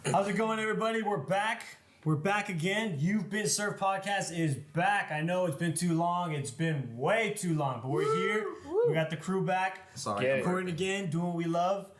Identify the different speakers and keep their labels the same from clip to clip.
Speaker 1: How's it going, everybody? We're back. We're back again. You've Been Served podcast is back. I know it's been too long. It's been way too long, but we're here. We got the crew back. Recording again, doing what we love.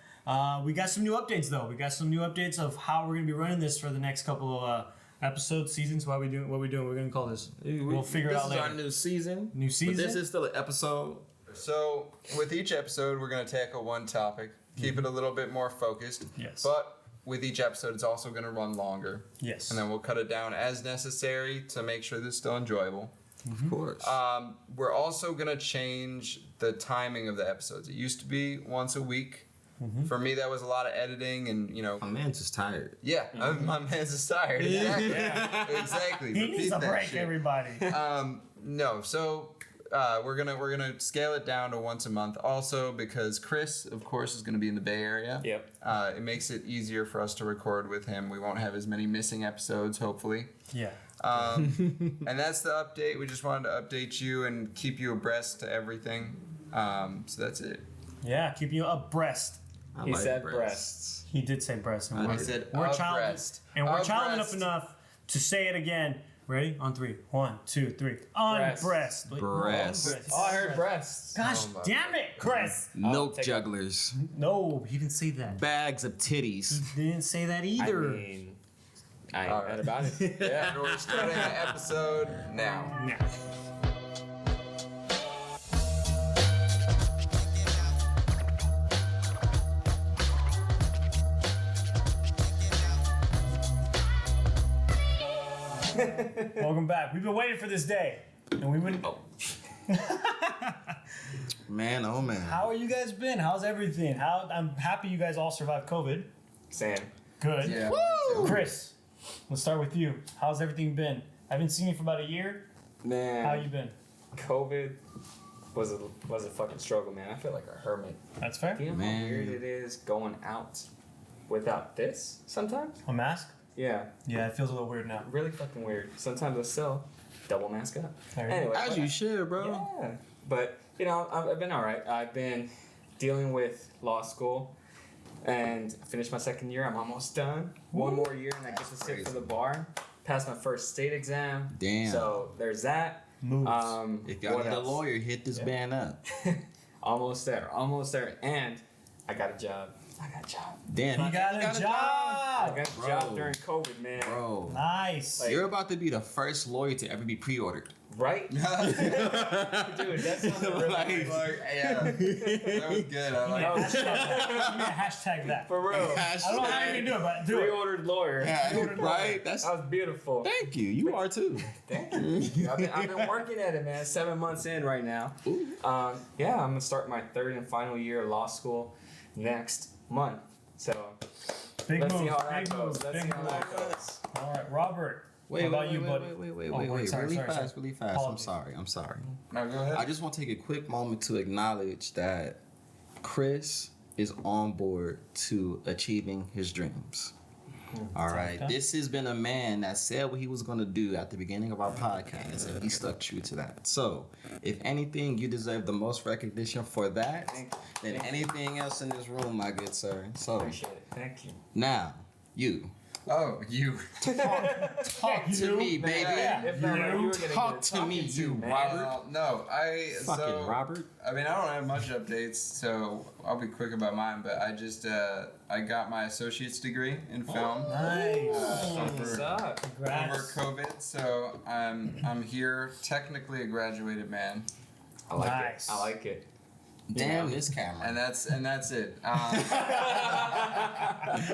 Speaker 1: We got some new updates, though. We got some new updates of how we're going to be running this for the next couple of episodes, seasons. What we're doing. We're going to call this. We'll figure it out later.
Speaker 2: This is our new season.
Speaker 1: New season.
Speaker 2: But this is still an episode.
Speaker 3: So with each episode, we're going to tackle one topic. Keep it a little bit more focused.
Speaker 1: Yes.
Speaker 3: But with each episode, it's also going to run longer.
Speaker 1: Yes.
Speaker 3: And then we'll cut it down as necessary to make sure this is still enjoyable.
Speaker 2: Of course.
Speaker 3: We're also going to change the timing of the episodes. It used to be once a week. Mm-hmm. For me, that was a lot of editing and, you know.
Speaker 2: My man's just tired.
Speaker 3: Yeah, my man's just tired. Exactly. Yeah. Exactly.
Speaker 1: He needs a break, everybody.
Speaker 3: No, so we're gonna scale it down to once a month. Also, because Chris, of course, is gonna be in the Bay Area.
Speaker 1: Yep.
Speaker 3: It makes it easier for us to record with him. We won't have as many missing episodes, hopefully.
Speaker 1: Yeah.
Speaker 3: And that's the update. We just wanted to update you and keep you abreast to everything. So that's it.
Speaker 1: Yeah, keep you abreast.
Speaker 4: He said breasts.
Speaker 1: He did say breasts.
Speaker 3: I said
Speaker 1: we're
Speaker 3: abreast.
Speaker 1: And we're child enough to say it again. Ready? On 3. 1, 2, 3. Unbreast.
Speaker 2: Breast.
Speaker 4: Oh, I heard breasts.
Speaker 1: Gosh damn it, Chris.
Speaker 2: Milk jugglers.
Speaker 1: No, he didn't say that.
Speaker 2: Bags of titties.
Speaker 1: He didn't say that either.
Speaker 4: I mean, I ain't mad about it.
Speaker 3: Yeah, and we're starting the episode now.
Speaker 1: Welcome back. We've been waiting for this day. And we've been...
Speaker 2: Man, oh man.
Speaker 1: How are you guys been? How's everything? I'm happy you guys all survived COVID.
Speaker 4: Sam.
Speaker 1: Good.
Speaker 3: Yeah.
Speaker 1: Woo! Chris, let's start with you. How's everything been? I haven't seen you for about a year.
Speaker 4: Man.
Speaker 1: How you been?
Speaker 4: COVID was a fucking struggle, man. I feel like a hermit.
Speaker 1: That's fair.
Speaker 4: Do you know how weird it is going out without this sometimes?
Speaker 1: A mask?
Speaker 4: Yeah.
Speaker 1: Yeah, it feels a little weird now.
Speaker 4: Really fucking weird. Sometimes I still double mask up.
Speaker 1: Anyway,
Speaker 2: as you should, bro.
Speaker 4: Yeah. But, you know, I've been all right. I've been dealing with law school and finished my second year. I'm almost done. One more year and I get to sit for the bar. Passed my first state exam.
Speaker 2: Damn.
Speaker 4: So there's that.
Speaker 1: Moves.
Speaker 2: If y'all need a lawyer, hit this band up.
Speaker 4: Almost there. And I got a job.
Speaker 2: Damn.
Speaker 1: You got a job.
Speaker 4: I got a job during COVID, man.
Speaker 2: Bro.
Speaker 1: Nice.
Speaker 4: Like,
Speaker 2: You're about to be the first lawyer to ever be pre-ordered.
Speaker 4: Right? Dude, that sounds really nice.
Speaker 3: Yeah, that was good. I like
Speaker 1: Yeah, hashtag that.
Speaker 4: For real.
Speaker 1: I don't know how you can do it, but do it.
Speaker 4: Pre-ordered lawyer.
Speaker 2: Yeah, right? That
Speaker 4: was beautiful.
Speaker 2: Thank you. You are too.
Speaker 4: Thank you. I've been working at it, man. 7 months in right now. Yeah, I'm gonna start my third and final year of law school next month. So let's see how that goes.
Speaker 1: All right, Robert.
Speaker 2: Wait,
Speaker 1: what about you, buddy?
Speaker 2: Wait.
Speaker 1: Sorry,
Speaker 2: really
Speaker 1: sorry.
Speaker 2: fast.
Speaker 1: Apologies.
Speaker 2: I'm sorry.
Speaker 3: No, go ahead.
Speaker 2: I just want to take a quick moment to acknowledge that Chris is on board to achieving his dreams. All right. This has been a man that said what he was going to do at the beginning of our podcast, and he stuck true to that. So, if anything, you deserve the most recognition for that than anything else in this room, my good sir. So,
Speaker 4: appreciate it. Thank you.
Speaker 2: Now, you.
Speaker 3: Oh, you.
Speaker 2: Talk to me, baby. Talk to me, you, Robert.
Speaker 3: No,
Speaker 2: Fucking Robert.
Speaker 3: I mean, I don't have much updates, so I'll be quick about mine. But I just I got my associate's degree in film.
Speaker 1: Nice.
Speaker 3: Over COVID, so I'm here, technically a graduated man.
Speaker 4: I like it.
Speaker 2: Damn this camera.
Speaker 3: And that's it.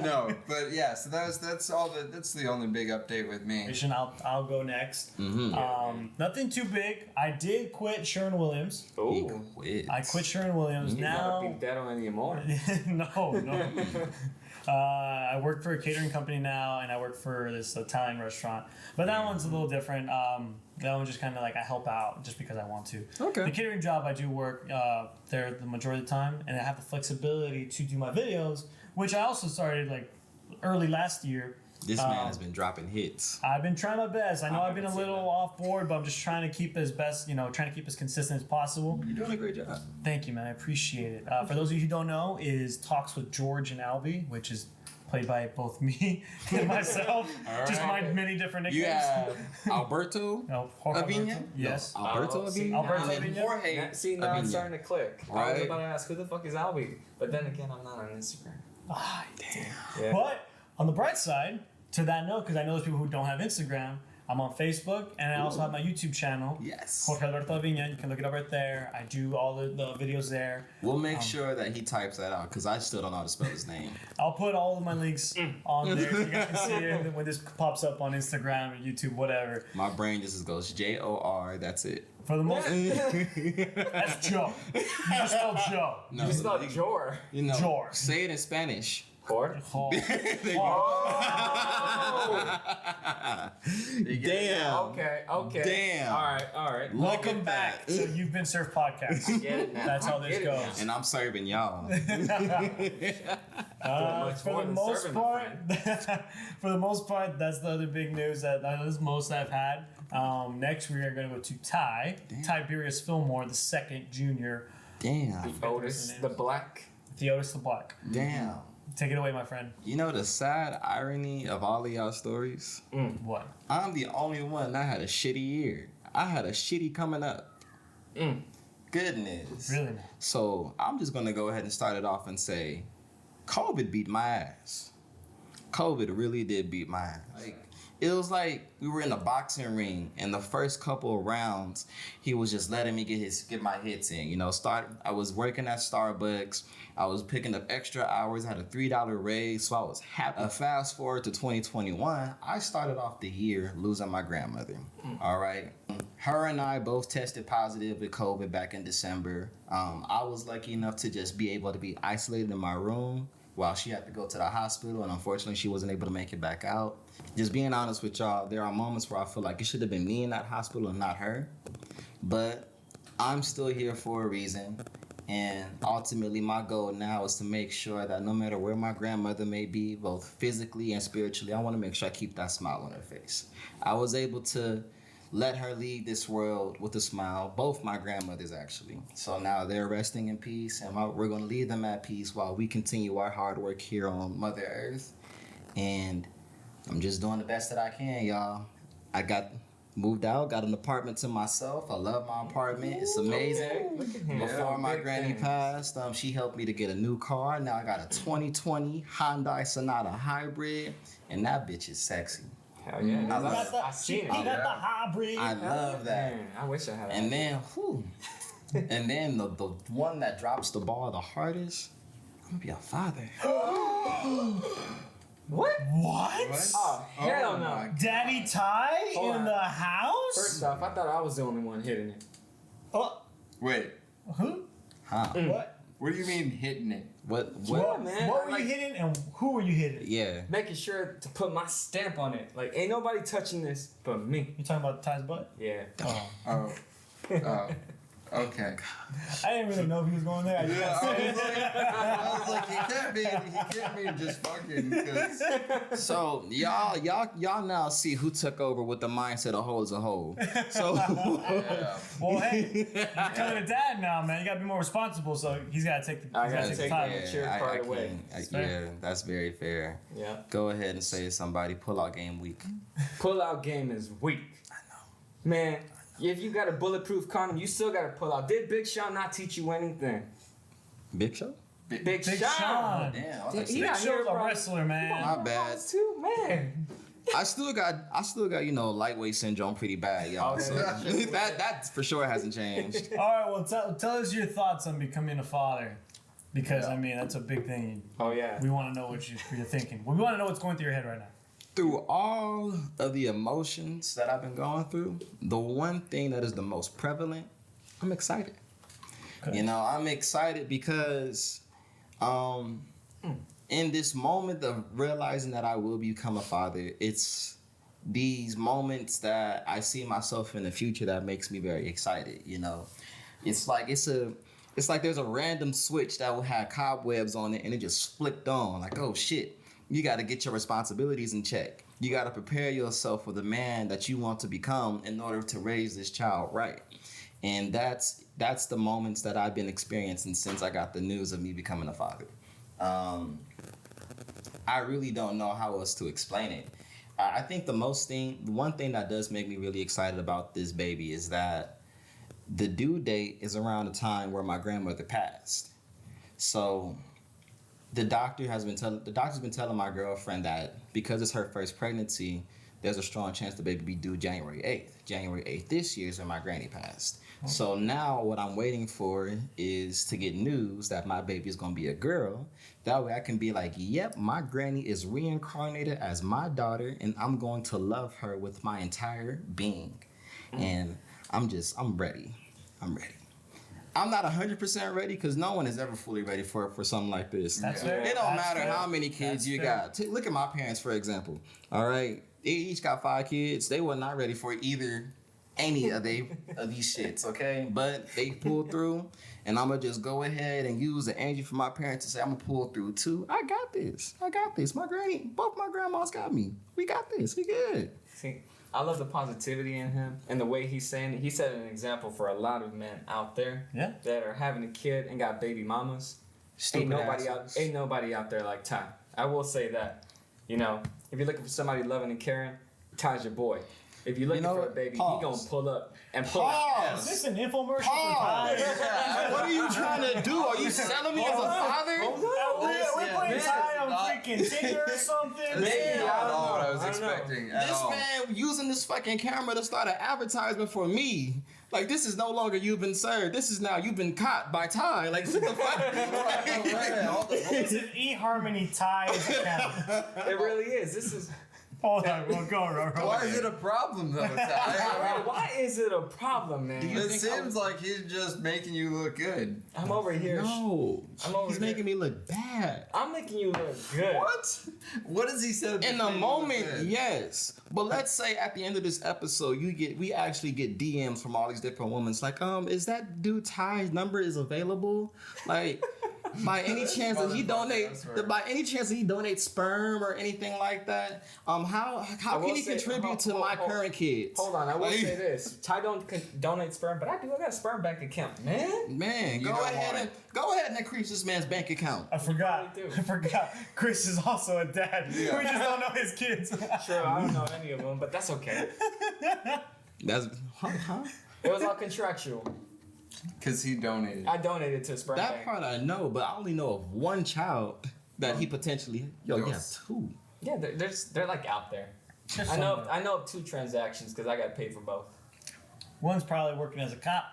Speaker 3: No, but yeah. So that's the only big update with me.
Speaker 1: I'll go next.
Speaker 2: Mm-hmm.
Speaker 1: Nothing too big. I did quit Sherwin-Williams. I quit Sherwin-Williams. Now
Speaker 4: you gotta beat that on anymore.
Speaker 1: No. I work for a catering company now, and I work for this Italian restaurant. But that one's a little different. That one just kind of like I help out just because I want to.
Speaker 2: Okay.
Speaker 1: The catering job, I do work there the majority of the time, and I have the flexibility to do my videos, which I also started like early last year.
Speaker 2: This man has been dropping hits.
Speaker 1: I've been trying my best. I know I've been a little off board, but I'm just trying to keep as best, trying to keep as consistent as possible.
Speaker 2: You're doing a great job.
Speaker 1: Thank you, man. I appreciate it. For those of you who don't know, is Talks with George and Albie, which is played by both me and myself. Just my many different nicknames.
Speaker 2: You have Alberto
Speaker 1: No, Jorge
Speaker 2: Avina?
Speaker 1: Alberto. Yes.
Speaker 2: No, Alberto Avina?
Speaker 1: Alberto
Speaker 2: And then
Speaker 1: Avina?
Speaker 2: Jorge
Speaker 4: See, now
Speaker 2: Avina.
Speaker 4: it's starting to click. I was
Speaker 2: Right.
Speaker 4: about to ask, who the fuck is Albie? But then again, I'm not on Instagram.
Speaker 1: Ah, damn.
Speaker 4: Yeah.
Speaker 1: But on the bright side, to that note, because I know there's people who don't have Instagram, I'm on Facebook, and I also have my YouTube channel.
Speaker 2: Yes.
Speaker 1: Jorge Alberto Avina. You can look it up right there. I do all the videos there.
Speaker 2: We'll make sure that he types that out because I still don't know how to spell his name.
Speaker 1: I'll put all of my links on there so you guys can see it when this pops up on Instagram or YouTube, whatever.
Speaker 2: My brain just goes Jor. That's it.
Speaker 1: For the most, that's Joe. You just spelled Joe.
Speaker 2: No,
Speaker 4: You spelled Jor.
Speaker 2: You know,
Speaker 1: Jor.
Speaker 2: say it in Spanish.
Speaker 4: Jor?
Speaker 1: Oh.
Speaker 2: Damn.
Speaker 4: Okay.
Speaker 2: Damn.
Speaker 4: All right.
Speaker 1: Welcome back to You've Been Served podcast.
Speaker 4: Get it now.
Speaker 1: That's how
Speaker 4: I
Speaker 1: this
Speaker 4: get it
Speaker 1: goes.
Speaker 2: And I'm serving y'all.
Speaker 4: Much
Speaker 1: For
Speaker 4: more
Speaker 1: the
Speaker 4: than
Speaker 1: most
Speaker 4: serving, my
Speaker 1: part, for the most part, that's the other big news that is most I've had. Next, we are going to go to Tiberius Fillmore, the second junior.
Speaker 2: Damn.
Speaker 4: Otis the Black.
Speaker 1: Theodis the Black.
Speaker 2: Damn.
Speaker 1: Take it away, my friend.
Speaker 2: You know the sad irony of all of y'all stories?
Speaker 1: What?
Speaker 2: I'm the only one that had a shitty year. I had a shitty coming up. Goodness.
Speaker 1: Really, man?
Speaker 2: So I'm just gonna go ahead and start it off and say, COVID beat my ass. COVID really did beat my ass. Like, it was like we were in a boxing ring, and the first couple of rounds, he was just letting me get my hits in. You know, I was working at Starbucks. I was picking up extra hours. I had a $3 raise, so I was happy. Fast forward to 2021, I started off the year losing my grandmother. All right. Her and I both tested positive with COVID back in December. I was lucky enough to just be able to be isolated in my room while she had to go to the hospital, and unfortunately she wasn't able to make it back out. Just being honest with y'all, there are moments where I feel like it should have been me in that hospital and not her. But I'm still here for a reason. And ultimately my goal now is to make sure that no matter where my grandmother may be, both physically and spiritually, I want to make sure I keep that smile on her face. I was able to let her leave this world with a smile, both my grandmothers actually. So now they're resting in peace, and we're going to leave them at peace while we continue our hard work here on Mother Earth. And I'm just doing the best that I can, y'all. I moved out, got an apartment to myself. I love my apartment. It's amazing.
Speaker 4: Okay, look at him.
Speaker 2: Before my
Speaker 4: Big
Speaker 2: granny
Speaker 4: things.
Speaker 2: passed, she helped me to get a new car. Now I got a 2020 Hyundai Sonata Hybrid, and that bitch is sexy.
Speaker 4: Hell yeah.
Speaker 2: I love
Speaker 4: I seen
Speaker 1: He
Speaker 4: it.
Speaker 1: got the hybrid.
Speaker 2: I love that.
Speaker 4: Man, I wish I had
Speaker 2: And
Speaker 4: that.
Speaker 2: then, and then the one that drops the ball the hardest, I'm gonna be a father.
Speaker 4: What?
Speaker 1: What?
Speaker 4: Oh, hell no.
Speaker 1: Daddy Ty
Speaker 4: Hold
Speaker 1: in
Speaker 4: on.
Speaker 1: the house?
Speaker 4: First off, I thought I was the only one hitting it.
Speaker 1: Oh,
Speaker 5: Wait,
Speaker 1: who?
Speaker 2: Huh?
Speaker 1: What?
Speaker 5: what do you mean hitting it?
Speaker 2: What?
Speaker 1: What,
Speaker 4: man,
Speaker 1: what were
Speaker 4: like-
Speaker 1: you hitting and who were you hitting?
Speaker 2: Yeah.
Speaker 4: Making sure to put my stamp on it. Like, ain't nobody touching this but me.
Speaker 1: You talking about Ty's butt?
Speaker 4: Yeah.
Speaker 1: Oh.
Speaker 5: Oh, okay.
Speaker 1: I didn't really know if he was going there. I just
Speaker 5: Yeah,
Speaker 1: gotta say
Speaker 5: I was like, he can't be just fucking. 'Cause
Speaker 2: So y'all now see who took over with the mindset of whole as a whole. So
Speaker 5: yeah.
Speaker 1: Well, hey, you're becoming a dad now, man. You gotta be more responsible, so he's gotta take the,
Speaker 4: I
Speaker 1: he's
Speaker 4: gotta
Speaker 1: gotta take the
Speaker 4: take
Speaker 1: time.
Speaker 4: that. Sure,
Speaker 2: I
Speaker 4: part away.
Speaker 2: yeah, that's very fair.
Speaker 4: Yeah.
Speaker 2: Go ahead and say somebody pull out game week.
Speaker 4: Pull out game is weak.
Speaker 2: I know.
Speaker 4: Man, if you got a bulletproof condom, you still gotta pull out. Did Big Sean not teach you anything?
Speaker 2: Big Show?
Speaker 4: Big
Speaker 1: Big
Speaker 4: Sean.
Speaker 1: Sean.
Speaker 2: Damn,
Speaker 4: Dude,
Speaker 2: I,
Speaker 4: he
Speaker 1: Big
Speaker 4: out
Speaker 1: Show's
Speaker 4: here
Speaker 1: a
Speaker 4: probably-
Speaker 1: wrestler, man.
Speaker 2: My bad.
Speaker 4: Too, man.
Speaker 2: I still got lightweight syndrome pretty bad, y'all.
Speaker 4: Okay.
Speaker 2: So that for sure hasn't changed.
Speaker 1: All right, well, tell us your thoughts on becoming a father, because I mean that's a big thing.
Speaker 4: Oh yeah.
Speaker 1: We want to know what you're thinking. We want to know what's going through your head right now.
Speaker 2: Through all of the emotions that I've been going through, the one thing that is the most prevalent, I'm excited.
Speaker 1: Okay.
Speaker 2: You know, I'm excited because in this moment of realizing that I will become a father, it's these moments that I see myself in the future that makes me very excited, you know. It's like there's a random switch that will have cobwebs on it and it just flipped on. Like, oh shit. You got to get your responsibilities in check. You got to prepare yourself for the man that you want to become in order to raise this child right. And that's the moments that I've been experiencing since I got the news of me becoming a father. I really don't know how else to explain it. I think the one thing that does make me really excited about this baby is that the due date is around the time where my grandmother passed. So the doctor's been telling my girlfriend that because it's her first pregnancy, there's a strong chance the baby be due January 8th. January 8th this year is when my granny passed. Okay. So now what I'm waiting for is to get news that my baby is going to be a girl. That way I can be like, yep, my granny is reincarnated as my daughter, and I'm going to love her with my entire being. And I'm ready. I'm ready. I'm not 100% ready because no one is ever fully ready for something like this.
Speaker 1: That's fair.
Speaker 2: It don't matter how many kids you got. Look at my parents, for example. All right, they each got 5 kids. They were not ready for any of these shits, okay? But they pulled through, and I'm going to just go ahead and use the energy from my parents to say, I'm going to pull through too. I got this. Both my grandmas got me. We got this. We good.
Speaker 4: See, I love the positivity in him and the way he's saying it. He set an example for a lot of men out there that are having a kid and got baby mamas. Ain't nobody out there like Ty. I will say that. You know, if you're looking for somebody loving and caring, Ty's your boy. If you're looking for a baby, he gonna pull up and pull out.
Speaker 1: Is this an infomercial for Ty?
Speaker 2: What are you trying to do? Are you selling me as a father?
Speaker 1: We're putting Ty on freaking Tinder or something.
Speaker 3: Man, I don't know what I was expecting.
Speaker 2: This man using this fucking camera to start an advertisement for me. Like, this is no longer You've Been Served. This is now You've Been Caught by Ty. Like, what the fuck?
Speaker 1: This is eHarmony Ty's account.
Speaker 4: It really is. This is...
Speaker 1: Hold on, we'll go.
Speaker 3: Why is it a problem though?
Speaker 4: Why is it a problem, man?
Speaker 3: It seems like he's just making you look good.
Speaker 4: I'm over here.
Speaker 2: No, he's making me look bad.
Speaker 4: I'm making you look good.
Speaker 3: What? What has he said?
Speaker 2: In the moment, yes. But let's say at the end of this episode, we actually get DMs from all these different women. It's like, is that dude Ty's number is available? Like, by any chance that he donates sperm or anything like that? How can he contribute to my current kids?
Speaker 4: Hold on, I will say this: Ty don't donate sperm, but I do. I got a sperm bank account, man.
Speaker 2: Go ahead and increase this man's bank account.
Speaker 1: I forgot. Chris is also a dad.
Speaker 3: Yeah.
Speaker 1: We just don't know his kids.
Speaker 4: Sure, I don't know any of them, but that's okay. It was all contractual.
Speaker 3: Because he donated.
Speaker 4: I donated to a sperm bank.
Speaker 2: That part I know, but I only know of one child that he potentially. You have 2.
Speaker 4: Yeah, they're like out there. I know of 2 transactions because I got paid for both.
Speaker 1: One's probably working as a cop.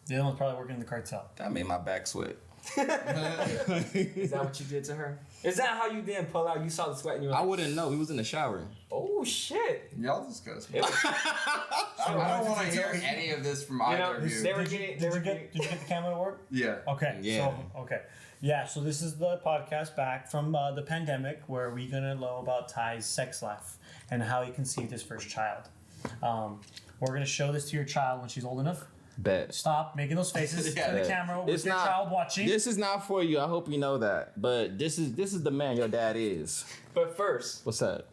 Speaker 1: The other one's probably working in the cartel.
Speaker 2: That made my back sweat.
Speaker 4: Is that what you did to her? Is that how you didn't pull out? You saw the sweat and you were like,
Speaker 2: I wouldn't know. He was in the shower.
Speaker 4: Oh shit!
Speaker 3: Y'all discuss me.
Speaker 4: I
Speaker 3: don't want to hear any of this from either of you.
Speaker 1: Did you get the camera to work?
Speaker 3: Yeah.
Speaker 1: Okay.
Speaker 2: Yeah.
Speaker 1: So this is the podcast back from the pandemic where we're gonna know about Ty's sex life and how he conceived his first child. We're gonna show this to your child when she's old enough.
Speaker 2: Bet.
Speaker 1: Stop making those faces to the camera with your child watching.
Speaker 2: This is not for you. I hope you know that. But this is the man your dad is.
Speaker 4: But first,
Speaker 2: What's that?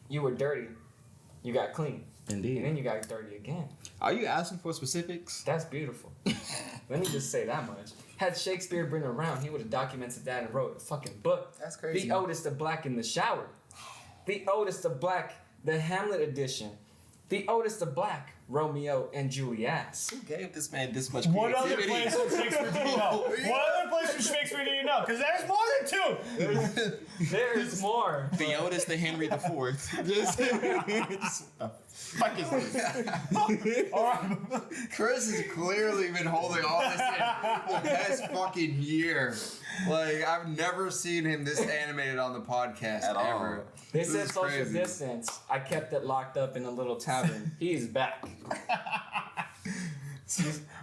Speaker 4: you were dirty. You got clean.
Speaker 2: Indeed.
Speaker 4: And then you got dirty again.
Speaker 2: Are you asking for specifics?
Speaker 4: That's beautiful. Let me just say that much. Had Shakespeare been around, he would have documented that and wrote a fucking book.
Speaker 3: That's crazy.
Speaker 4: The Otis the Black in the Shower. The Otis the Black, the Hamlet edition. The Otis the Black, Romeo and Juliet.
Speaker 2: Who gave this man this much
Speaker 1: What
Speaker 2: creativity?
Speaker 1: other place from Shakespeare do you know? What other place from Shakespeare do you know? Because there's more than 2.
Speaker 4: There is more.
Speaker 2: The Otis the Henry IV. Fuck is this?
Speaker 1: All right.
Speaker 3: Chris has clearly been holding all this in the past fucking year. Like, I've never seen him this animated on the podcast
Speaker 2: At all.
Speaker 3: ever.
Speaker 4: They
Speaker 3: This
Speaker 4: said
Speaker 3: is
Speaker 4: social
Speaker 3: crazy.
Speaker 4: distance. I kept it locked up in a little tavern. He's back.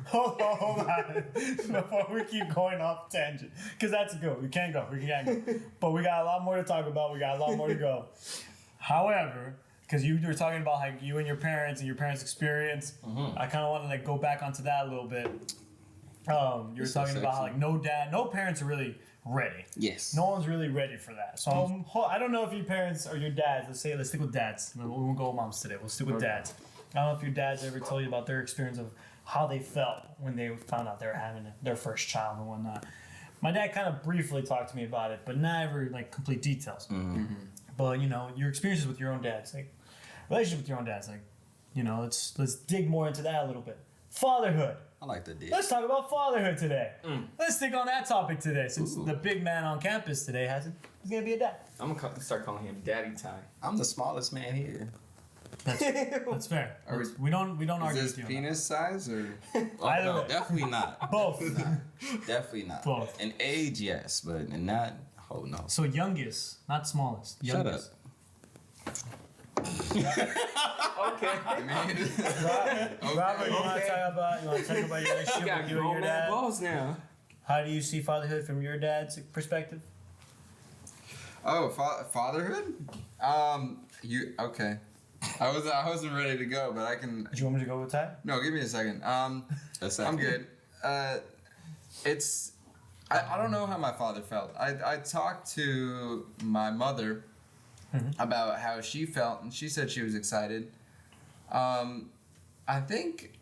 Speaker 1: Hold on. Before we keep going off tangent. Because that's good. We can't go. But we got a lot more to talk about. We got a lot more to go. However, because you were talking about like you and your parents experience, I kind of want to like go back onto that a little bit. You were talking about how like no parents are really ready.
Speaker 2: Yes.
Speaker 1: No one's really ready for that. So I don't know if your parents or your dads, let's stick with dads. We won't go with moms today. We'll stick with dads. I don't know if your dads ever told you about their experience of how they felt when they found out they were having their first child and whatnot. My dad kind of briefly talked to me about it, but not ever like complete details. But you know, your experiences with your own dad's like relationship with your own dad's like, you know, let's dig more into that a little bit. Fatherhood.
Speaker 2: I like the dig.
Speaker 1: Let's talk about fatherhood today. Let's stick on that topic today, since the big man on campus today he's gonna be a dad.
Speaker 4: I'm gonna start calling him Daddy Ty.
Speaker 2: I'm the smallest man here.
Speaker 1: That's fair. We don't argue
Speaker 3: Is
Speaker 1: with you.
Speaker 3: this penis size or?
Speaker 1: Either
Speaker 2: No,
Speaker 1: way.
Speaker 2: definitely not.
Speaker 1: Both.
Speaker 2: Definitely not.
Speaker 1: Both.
Speaker 2: In age, yes, but in that, oh no.
Speaker 1: So youngest, not smallest.
Speaker 2: Shut
Speaker 1: Youngest.
Speaker 4: Okay.
Speaker 3: I mean,
Speaker 1: Robert, you want to talk about your
Speaker 4: You
Speaker 1: relationship
Speaker 4: got
Speaker 1: with you and
Speaker 4: grown
Speaker 1: your
Speaker 4: man
Speaker 1: dad?
Speaker 4: balls now.
Speaker 1: How do you see fatherhood from your dad's perspective?
Speaker 3: oh, fatherhood? You okay? I wasn't ready to go, but I can.
Speaker 1: Do you want me to go with that?
Speaker 3: No, give me a second.
Speaker 2: That's
Speaker 3: I'm good. It's. I don't know how my father felt. I talked to my mother about how she felt, and she said she was excited. I think.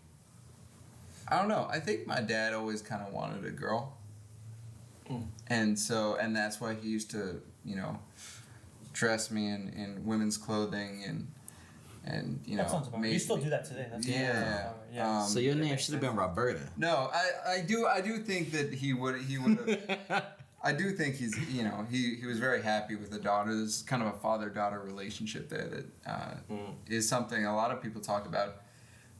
Speaker 3: I don't know. I think my dad always kind of wanted a girl, and that's why he used to, you know, dress me in women's clothing and you know.
Speaker 1: That sounds about right. You still do that today. That's
Speaker 3: Yeah.
Speaker 2: So your name should have been Roberta.
Speaker 3: No, I do think that he would have. I do think he's, you know, he was very happy with the daughter. There's kind of a father-daughter relationship there that is something a lot of people talk about.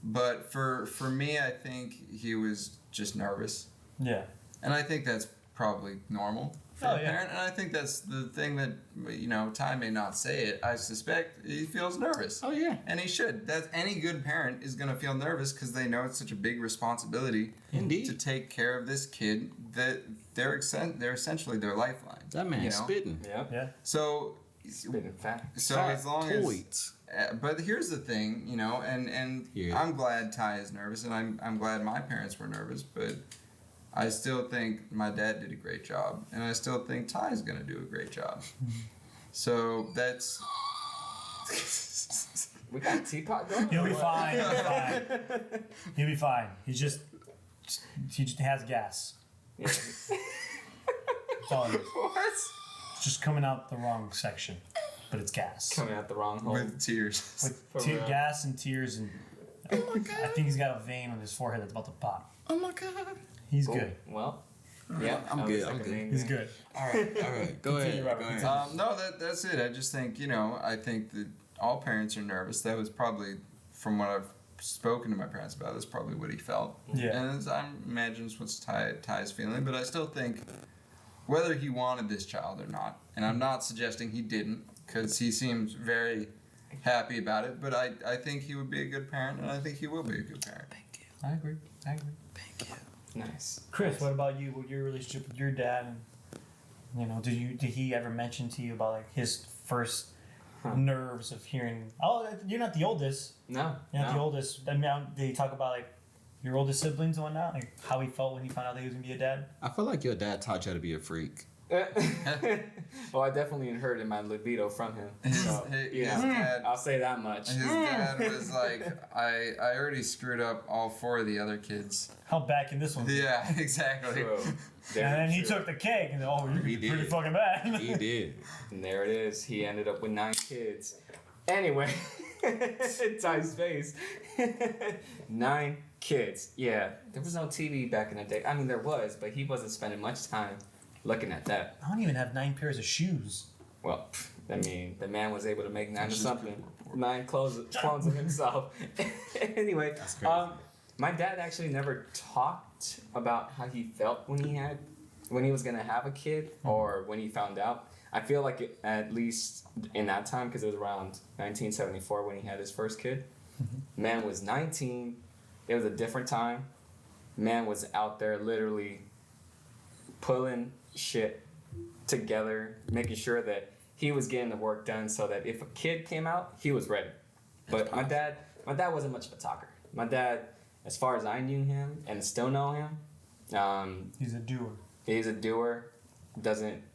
Speaker 3: But for me, I think he was just nervous.
Speaker 1: Yeah.
Speaker 3: And I think that's probably normal for a parent. And I think that's the thing that, you know, Ty may not say it. I suspect he feels nervous.
Speaker 2: Oh yeah.
Speaker 3: And he should. That's any good parent is going to feel nervous because they know it's such a big responsibility.
Speaker 2: Indeed.
Speaker 3: To take care of this kid that they're essentially their lifeline.
Speaker 2: That man is spitting.
Speaker 4: Yep.
Speaker 1: Yeah.
Speaker 3: So
Speaker 4: Spitting facts.
Speaker 3: So as long as.
Speaker 2: Toits.
Speaker 3: But here's the thing, you know, and
Speaker 2: Yeah.
Speaker 3: I'm glad Ty is nervous, and I'm glad my parents were nervous, but I still think my dad did a great job, and I still think Ty's gonna do a great job. So that's.
Speaker 4: We got teapot going.
Speaker 1: He'll be fine. He'll be fine. He'll be fine. He just has gas.
Speaker 4: Yeah.
Speaker 1: That's all it is.
Speaker 4: What?
Speaker 1: It's just coming out the wrong section, but it's gas.
Speaker 4: Coming out the wrong hole.
Speaker 3: With tears.
Speaker 1: With
Speaker 4: For real.
Speaker 1: gas and tears and. I think he's got a vein on his forehead that's about to pop.
Speaker 2: Oh my god.
Speaker 1: He's
Speaker 4: Cool.
Speaker 1: good.
Speaker 4: Well, yeah,
Speaker 2: I'm
Speaker 4: that
Speaker 2: good,
Speaker 4: was
Speaker 2: I'm
Speaker 4: a
Speaker 2: good.
Speaker 4: name
Speaker 1: He's
Speaker 4: there.
Speaker 1: good.
Speaker 2: All right. Go
Speaker 1: Continue,
Speaker 2: ahead.
Speaker 1: Robert,
Speaker 2: Go ahead.
Speaker 1: continue.
Speaker 3: No, that's it. I just think, you know, I think that all parents are nervous. That was probably, from what I've spoken to my parents about, that's probably what he felt.
Speaker 1: Yeah.
Speaker 3: And I imagine it's what's Ty's feeling, but I still think whether he wanted this child or not, and I'm not suggesting he didn't, because he seems very happy about it, but I think he would be a good parent, and I think he will be a good parent.
Speaker 2: Thank you.
Speaker 1: I agree.
Speaker 2: Thank you.
Speaker 4: Nice.
Speaker 1: Chris, what about you? With your relationship with your dad, and you know, did he ever mention to you about like his first nerves of hearing? Oh, you're not the oldest.
Speaker 4: No.
Speaker 1: You're not the oldest. I mean, did he talk about like your oldest siblings and whatnot? Like how he felt when he found out that he was gonna be a dad?
Speaker 2: I feel like your dad taught you how to be a freak.
Speaker 4: Well, I definitely inherited my libido from him. So,
Speaker 3: His dad,
Speaker 4: I'll say that much.
Speaker 3: his dad was like, I already screwed up all 4 of the other kids.
Speaker 1: How bad can this one be?
Speaker 3: Yeah, exactly.
Speaker 4: True.
Speaker 1: And
Speaker 4: Very
Speaker 1: then he
Speaker 4: true.
Speaker 1: took the cake, and oh, you're
Speaker 2: He
Speaker 1: pretty
Speaker 2: did.
Speaker 1: fucking bad.
Speaker 2: He did.
Speaker 4: And there it is. He ended up with 9 kids. Anyway, Ty's face. 9 kids. Yeah, there was no TV back in the day. I mean, there was, but he wasn't spending much time looking at that.
Speaker 1: I don't even have 9 pairs of shoes.
Speaker 4: Well, I mean, the man was able to make 9 or something. 9 clones of himself. Anyway,
Speaker 2: crazy.
Speaker 4: my dad actually never talked about how he felt when he was gonna have a kid or when he found out. I feel like at least in that time, because it was around 1974 when he had his first kid. Man was 19. It was a different time. Man was out there literally pulling shit together, making sure that he was getting the work done so that if a kid came out, he was ready. But my dad wasn't much of a talker. My dad, as far as I knew him and still know him,
Speaker 1: He's a doer.
Speaker 4: he's a doer.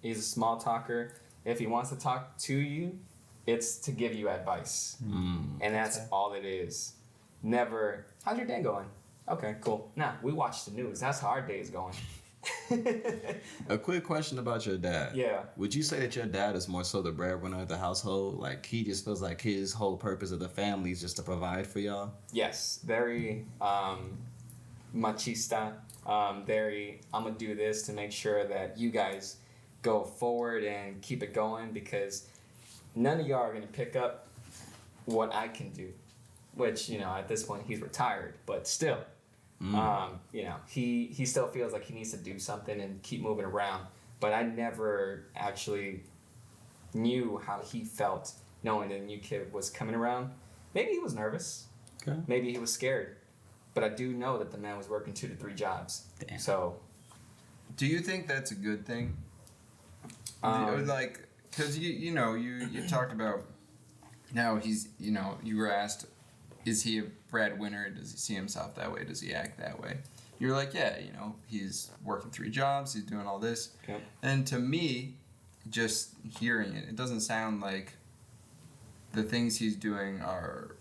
Speaker 4: He's a small talker. If he wants to talk to you, it's to give you advice. And that's
Speaker 1: Okay.
Speaker 4: all it is. Never, how's your day going? Okay, cool. Nah, we watch the news. That's how our day is going.
Speaker 2: A quick question about your dad.
Speaker 4: Yeah.
Speaker 2: Would you say that your dad is more so the breadwinner of the household? Like, he just feels like his whole purpose of the family is just to provide for y'all?
Speaker 4: Yes. Very machista. Very, I'm going to do this to make sure that you guys go forward and keep it going, because none of y'all are going to pick up what I can do. Which, you know, at this point, he's retired. But still. You know, he still feels like he needs to do something and keep moving around, but I never actually knew how he felt knowing that a new kid was coming around. Maybe he was nervous.
Speaker 2: Okay.
Speaker 4: Maybe he was scared, but I do know that the man was working 2 to 3 jobs.
Speaker 2: Damn.
Speaker 4: So,
Speaker 3: Do you think that's a good thing? Like, because you talked about now he's, you know, you were asked, is he a breadwinner? Does he see himself that way? Does he act that way? You're like, yeah, you know, he's working 3 jobs, he's doing all this.
Speaker 4: Yep.
Speaker 3: And to me, just hearing it, it doesn't sound like the things he's doing are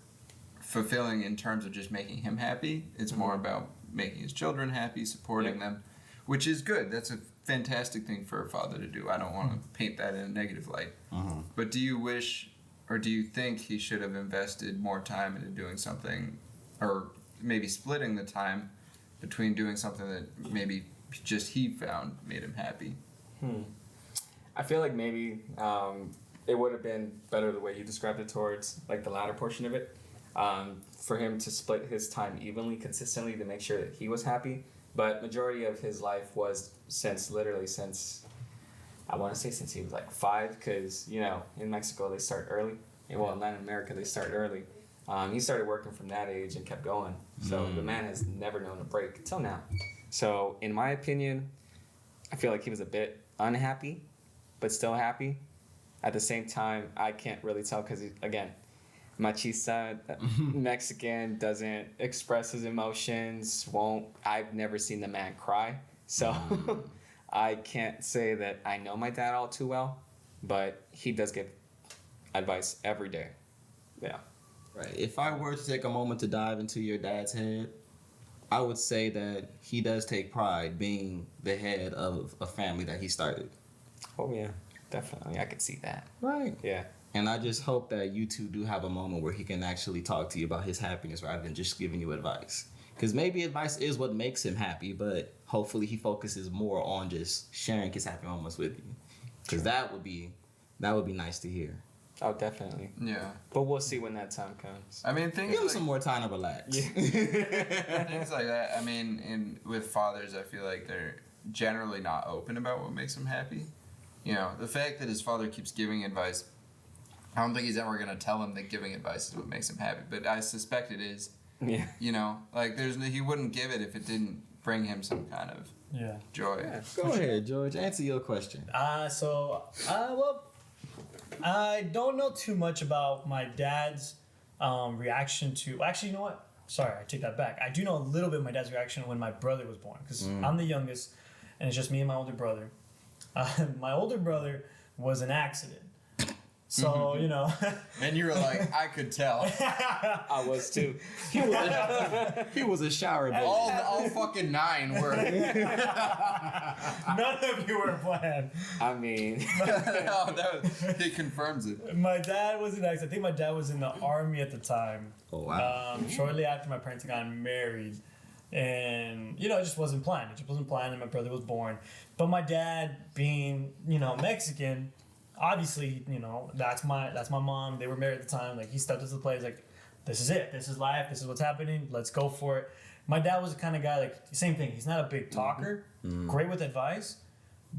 Speaker 3: fulfilling in terms of just making him happy. It's more about making his children happy, supporting them, which is good. That's a fantastic thing for a father to do. I don't want to paint that in a negative light. But do you wish, or do you think he should have invested more time into doing something, or maybe splitting the time between doing something that maybe just he found made him happy?
Speaker 4: I feel like maybe it would have been better the way you described it towards like the latter portion of it, for him to split his time evenly, consistently, to make sure that he was happy. But majority of his life was since I want to say since he was like 5, because, you know, in Mexico they start early. Well, in Latin America they start early. He started working from that age and kept going. So the man has never known a break until now. So in my opinion, I feel like he was a bit unhappy, but still happy. At the same time, I can't really tell because, again, machista, Mexican, doesn't express his emotions, I've never seen the man cry. So I can't say that I know my dad all too well, but he does give advice every day. Yeah.
Speaker 2: Right. If I were to take a moment to dive into your dad's head, I would say that he does take pride being the head of a family that he started.
Speaker 4: Oh, yeah. Definitely. I could see that.
Speaker 2: Right.
Speaker 4: Yeah.
Speaker 2: And I just hope that you two do have a moment where he can actually talk to you about his happiness rather than just giving you advice. Because maybe advice is what makes him happy, but hopefully he focuses more on just sharing his happy moments with you. Because that would be nice to hear.
Speaker 4: Oh, definitely.
Speaker 3: Yeah.
Speaker 4: But we'll see when that time comes.
Speaker 3: I mean, things
Speaker 2: Give him
Speaker 3: like,
Speaker 2: some more time to relax.
Speaker 3: things like that. I mean, with fathers, I feel like they're generally not open about what makes them happy. You know, the fact that his father keeps giving advice, I don't think he's ever going to tell him that giving advice is what makes him happy. But I suspect it is.
Speaker 4: Yeah.
Speaker 3: You know, like he wouldn't give it if it didn't bring him some kind of joy.
Speaker 2: Yeah. Go ahead, George. Answer your question.
Speaker 1: Well, I don't know too much about my dad's reaction to. Actually, you know what? Sorry, I take that back. I do know a little bit of my dad's reaction when my brother was born, because I'm the youngest, and it's just me and my older brother. My older brother was an accident. So, you know.
Speaker 3: And you were like, I could tell.
Speaker 4: I was too.
Speaker 2: He was a shower baby.
Speaker 3: All fucking 9 were.
Speaker 1: None of you were planned.
Speaker 4: I mean.
Speaker 3: He confirms it.
Speaker 1: My dad was an accident. I think my dad was in the army at the time.
Speaker 2: Oh, wow.
Speaker 1: Shortly after my parents got married. And, you know, it just wasn't planned. It just wasn't planned, and my brother was born. But my dad, being, you know, Mexican, obviously, you know, that's my mom. They were married at the time. Like, he stepped into the play. He's like, this is it. This is life. This is what's happening. Let's go for it. My dad was the kind of guy, like, same thing. He's not a big talker. Great with advice.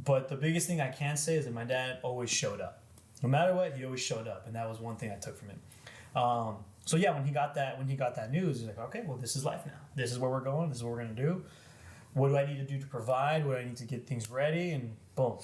Speaker 1: But the biggest thing I can say is that my dad always showed up. No matter what, he always showed up. And that was one thing I took from him. So yeah, when he got that news, he's like, okay, well, this is life now. This is where we're going. This is what we're going to do. What do I need to do to provide? What do I need to get things ready? And boom.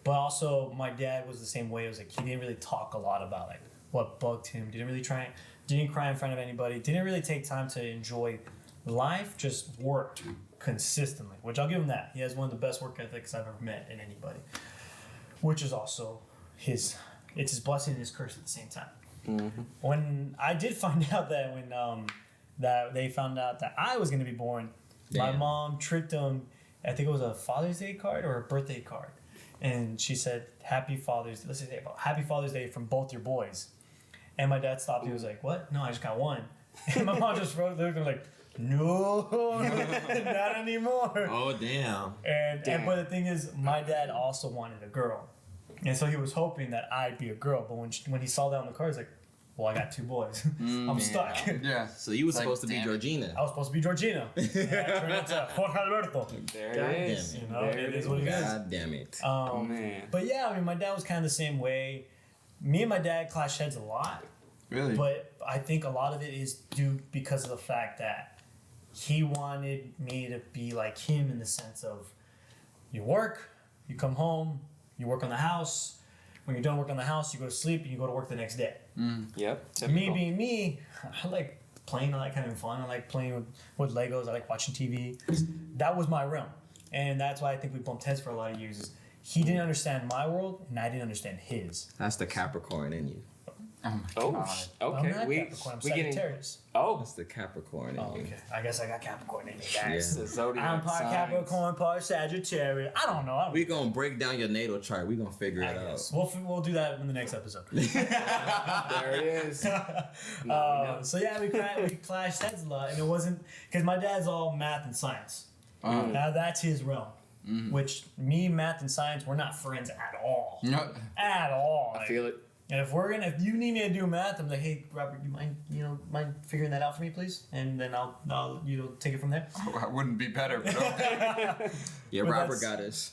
Speaker 1: But also, my dad was the same way. It was like, he didn't really talk a lot about like what bugged him. Didn't cry in front of anybody. Didn't really take time to enjoy life. Just worked consistently, which I'll give him that. He has one of the best work ethics I've ever met in anybody. Which is also it's his blessing and his curse at the same time. When I did find out that that they found out that I was going to be born, My mom tricked him. I think it was a Father's Day card or a birthday card, and she said, "Happy Father's." Let's say Happy Father's Day from both your boys. And my dad stopped. He was like, "What? No, I just got one." And my mom just looked at him like, "No, not anymore."
Speaker 2: Oh damn.
Speaker 1: And but the thing is, my dad also wanted a girl, and so he was hoping that I'd be a girl. But when he saw that on the card, he's like, "Well, I got two boys. I'm stuck."
Speaker 3: Yeah.
Speaker 2: So you were
Speaker 3: Like,
Speaker 2: supposed to be
Speaker 3: damn it.
Speaker 2: Georgina.
Speaker 1: I was supposed to be Georgina. Yeah, I turned into Jorge Alberto.
Speaker 4: There
Speaker 2: God
Speaker 4: it is.
Speaker 2: damn
Speaker 1: You know,
Speaker 4: There
Speaker 1: it is what it is.
Speaker 2: God damn it.
Speaker 4: Oh man.
Speaker 1: But yeah, I mean, my dad was kind of the same way. Me and my dad clashed heads a lot,
Speaker 3: Really?
Speaker 1: but I think a lot of it is due because of the fact that he wanted me to be like him in the sense of you work, you come home, you work on the house. When you're done working on the house, you go to sleep and you go to work the next day.
Speaker 4: Yep.
Speaker 1: Me
Speaker 4: typical.
Speaker 1: being me, I like playing. I like having fun. I like playing with Legos. I like watching TV. That was my realm, and that's why I think we bumped heads for a lot of years. Is he didn't understand my world, and I didn't understand his.
Speaker 2: That's the Capricorn in you.
Speaker 3: Oh my
Speaker 4: Oh,
Speaker 3: god.
Speaker 1: I'm
Speaker 4: okay.
Speaker 1: not
Speaker 4: We
Speaker 1: Capricorn. I'm
Speaker 4: we getting.
Speaker 1: Sagittarius.
Speaker 4: Oh,
Speaker 2: That's the Capricorn in
Speaker 1: Oh,
Speaker 2: you.
Speaker 1: okay. I guess I got Capricorn in me,
Speaker 2: Yeah.
Speaker 1: guys.
Speaker 4: the zodiac
Speaker 1: I'm part
Speaker 4: signs.
Speaker 1: Capricorn, part Sagittarius. I don't know.
Speaker 2: We gonna break down your natal chart. We gonna figure it out.
Speaker 1: We'll do that in the next episode.
Speaker 4: There it is.
Speaker 1: So yeah, we clashed heads a lot, and it wasn't because my dad's all math and science. Now that's his realm. Which me, math and science, we're not friends at all.
Speaker 3: No.
Speaker 1: At all.
Speaker 4: I feel it.
Speaker 1: And if you need me to do math, I'm like, hey Robert, you mind figuring that out for me, please? And then I'll take it from there.
Speaker 3: I wouldn't be better, but okay.
Speaker 2: Yeah,
Speaker 1: But
Speaker 2: Robert
Speaker 1: that's-
Speaker 2: got us.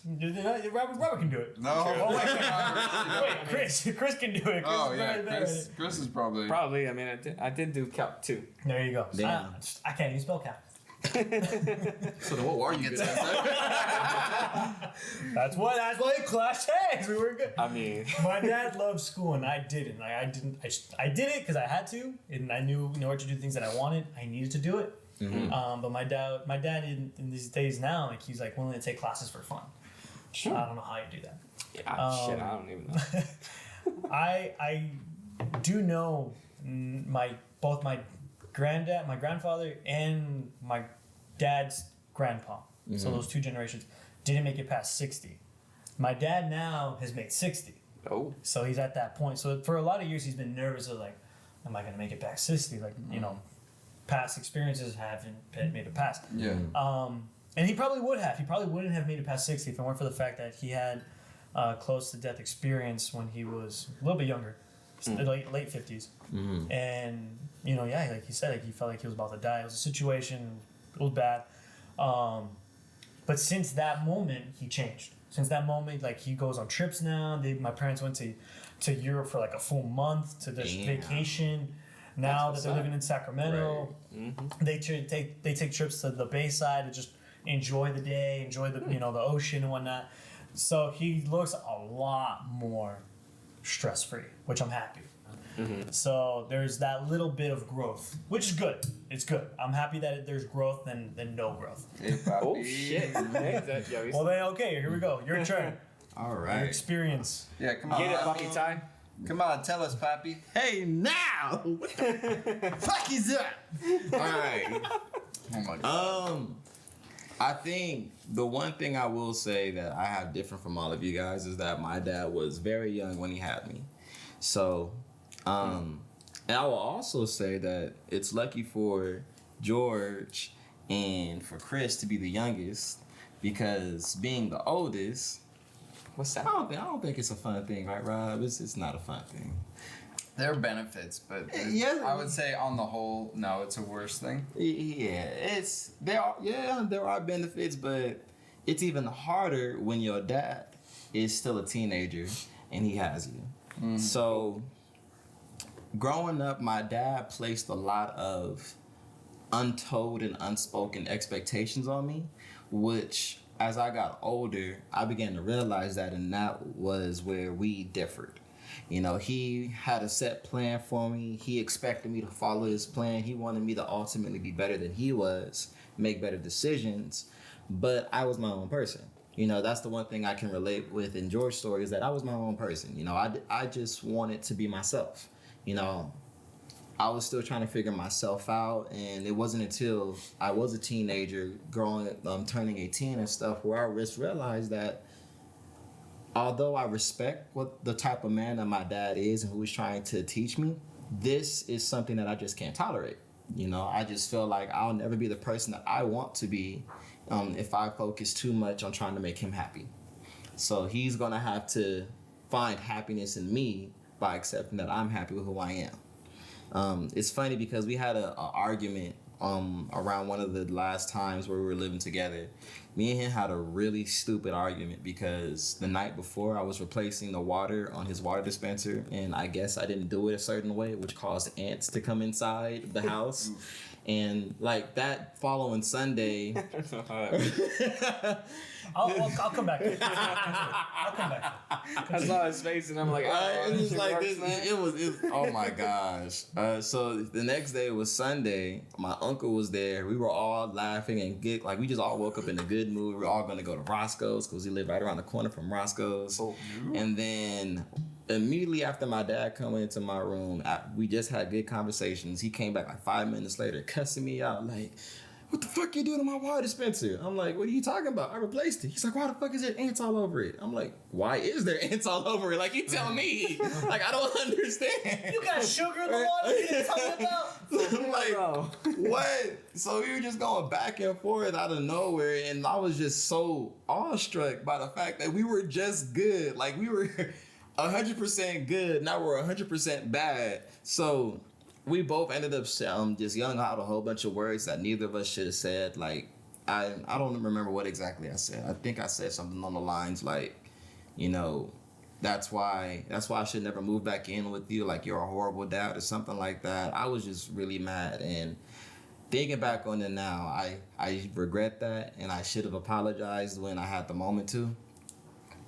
Speaker 1: Robert can do it.
Speaker 3: No. Oh my god.
Speaker 1: Wait, Chris can do it. Chris
Speaker 3: Oh
Speaker 1: is
Speaker 3: yeah,
Speaker 1: very better at
Speaker 3: Chris.
Speaker 1: it.
Speaker 3: Chris is probably.
Speaker 4: Probably. I mean, I did do calc too.
Speaker 1: There you go.
Speaker 2: Damn.
Speaker 1: I can't even spell count.
Speaker 2: So then what are you
Speaker 3: Get
Speaker 2: good at?
Speaker 1: That's why we clashed heads. We were good.
Speaker 4: I mean,
Speaker 1: My dad loved school and I didn't. I did it because I had to, and I knew in order to do things that I wanted, I needed to do it. But my dad in these days now, like he's like willing to take classes for fun. I don't know how you do that.
Speaker 4: shit, I don't even know.
Speaker 1: I do know both my grandfather and my dad's grandpa. So those two generations didn't make it past 60. My dad now has made 60.
Speaker 4: Oh,
Speaker 1: So he's at that point. So for a lot of years, he's been nervous of like, am I going to make it past 60? Like, past experiences haven't made it past.
Speaker 3: Yeah.
Speaker 1: And he probably would have. He probably wouldn't have made it past 60 if it weren't for the fact that he had close to death experience when he was a little bit younger, like late 50s. And, like he said, like he felt like he was about to die. It was a situation, it was bad. But since that moment, he changed. Since that moment, like he goes on trips now. My parents went to Europe for like a full month to this vacation. Now that they're living in Sacramento, they take trips to the Bayside to just enjoy the day, enjoy the the ocean and whatnot. So he looks a lot more stress free, which I'm happy. So there's that little bit of growth, which is good. It's good. I'm happy that there's growth than no growth.
Speaker 3: Hey, Papi.
Speaker 4: oh shit. Hey, yo,
Speaker 1: Well then, okay, here we go. Your turn.
Speaker 2: All
Speaker 1: Your
Speaker 2: right.
Speaker 1: experience.
Speaker 3: Yeah, come on.
Speaker 4: get it, Poppy Ty.
Speaker 3: Come on, tell us, Papi.
Speaker 2: Hey now, what the fuck is that? All right.
Speaker 3: Oh my god.
Speaker 2: I think the one thing I will say that I have different from all of you guys is that my dad was very young when he had me. So, and I will also say that it's lucky for George and for Chris to be the youngest because being the oldest,
Speaker 4: What's
Speaker 2: I
Speaker 4: that?
Speaker 2: don't think it's a fun thing, right, Rob? It's not a fun thing.
Speaker 3: There are benefits, but
Speaker 2: Yeah.
Speaker 3: I would say on the whole, no, it's a worse thing.
Speaker 2: Yeah, there are benefits, but it's even harder when your dad is still a teenager and he has you. So growing up, my dad placed a lot of untold and unspoken expectations on me, which as I got older, I began to realize that, and that was where we differed. He had a set plan for me. He expected me to follow his plan. He wanted me to ultimately be better than he was, make better decisions. But I was my own person. That's the one thing I can relate with in George's story is that I was my own person. I just wanted to be myself. I was still trying to figure myself out, and it wasn't until I was a teenager, turning 18 and stuff, where I just realized that although I respect what the type of man that my dad is and who he's trying to teach me, this is something that I just can't tolerate. You know, I just feel like I'll never be the person that I want to be if I focus too much on trying to make him happy. So he's gonna have to find happiness in me by accepting that I'm happy with who I am. It's funny because we had an argument around one of the last times where we were living together. Me and him had a really stupid argument because the night before I was replacing the water on his water dispenser, and I guess I didn't do it a certain way, which caused ants to come inside the house. And like that following Sunday,
Speaker 1: I'll come back. I'll come back.
Speaker 4: I saw his face and I'm like, oh,
Speaker 2: it was like this. It was. Oh my gosh. So the next day was Sunday. My uncle was there. We were all laughing and we just all woke up in a good mood. We were all gonna go to Roscoe's because we live right around the corner from Roscoe's. Oh. And then immediately after my dad coming into my room, we just had good conversations. He came back like 5 minutes later, cussing me out like, "What the fuck you doing to my water dispenser?" I'm like, "What are you talking about? I replaced it." He's like, "Why the fuck is there ants all over it?" I'm like, "Why is there ants all over it? Like, you tell me." Like, I don't understand.
Speaker 1: You got sugar in the water you didn't tell me about?
Speaker 2: I'm like, what? So we were just going back and forth out of nowhere, and I was just so awestruck by the fact that we were just good. Like, we were 100% good, now we're 100% bad. So we both ended up just yelling out a whole bunch of words that neither of us should have said. Like, I don't remember what exactly I said. I think I said something on the lines like, you know, that's why I should never move back in with you. Like, you're a horrible dad or something like that. I was just really mad. And thinking back on it now, I regret that, and I should have apologized when I had the moment to.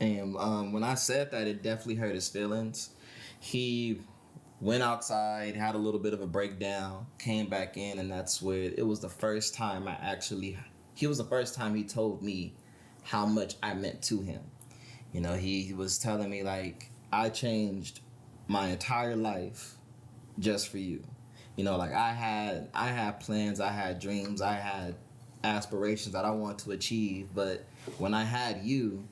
Speaker 2: And when I said that, it definitely hurt his feelings. He went outside, had a little bit of a breakdown, came back in, and that's where it was the first time he told me how much I meant to him. You know, he was telling me, like, I changed my entire life just for you. You know, like, I had plans, I had dreams, I had aspirations that I wanted to achieve, but when I had you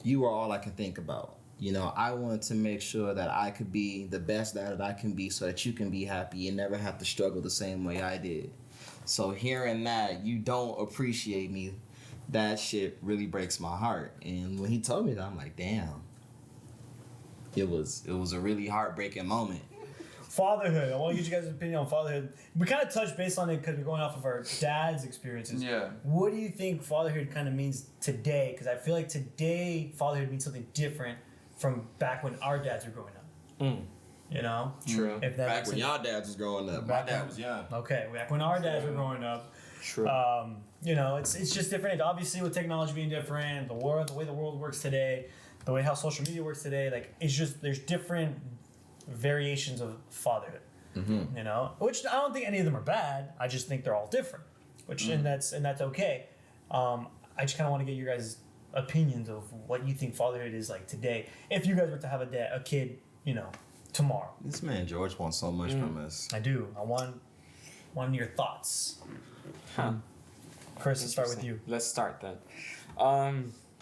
Speaker 2: were all I could think about. You know, I wanted to make sure that I could be the best dad that I can be so that you can be happy and never have to struggle the same way I did. So hearing that you don't appreciate me, that shit really breaks my heart. And when he told me that, I'm like, damn. It was a really heartbreaking moment.
Speaker 1: Fatherhood. I want to get you guys' opinion on fatherhood. We kind of touched base on it because we're going off of our dad's experiences. Yeah. What do you think fatherhood kind of means today? Because I feel like today fatherhood means something different from back when our dads were growing up. You know?
Speaker 4: True.
Speaker 2: If that back when y'all dads was growing up. My dad was young.
Speaker 1: Okay, back when our dads were growing up.
Speaker 4: True.
Speaker 1: You know, it's just different. Obviously, with technology being different, the way the world works today, the way how social media works today, like, it's just, there's different variations of fatherhood. You know? Which I don't think any of them are bad. I just think they're all different. And that's okay. I just kind of want to get your guys' opinions of what you think fatherhood is like today. If you guys were to have a kid, you know, tomorrow.
Speaker 2: This man George wants so much from us.
Speaker 1: I do. I want your thoughts. Chris, let's start with you.
Speaker 4: Let's start then.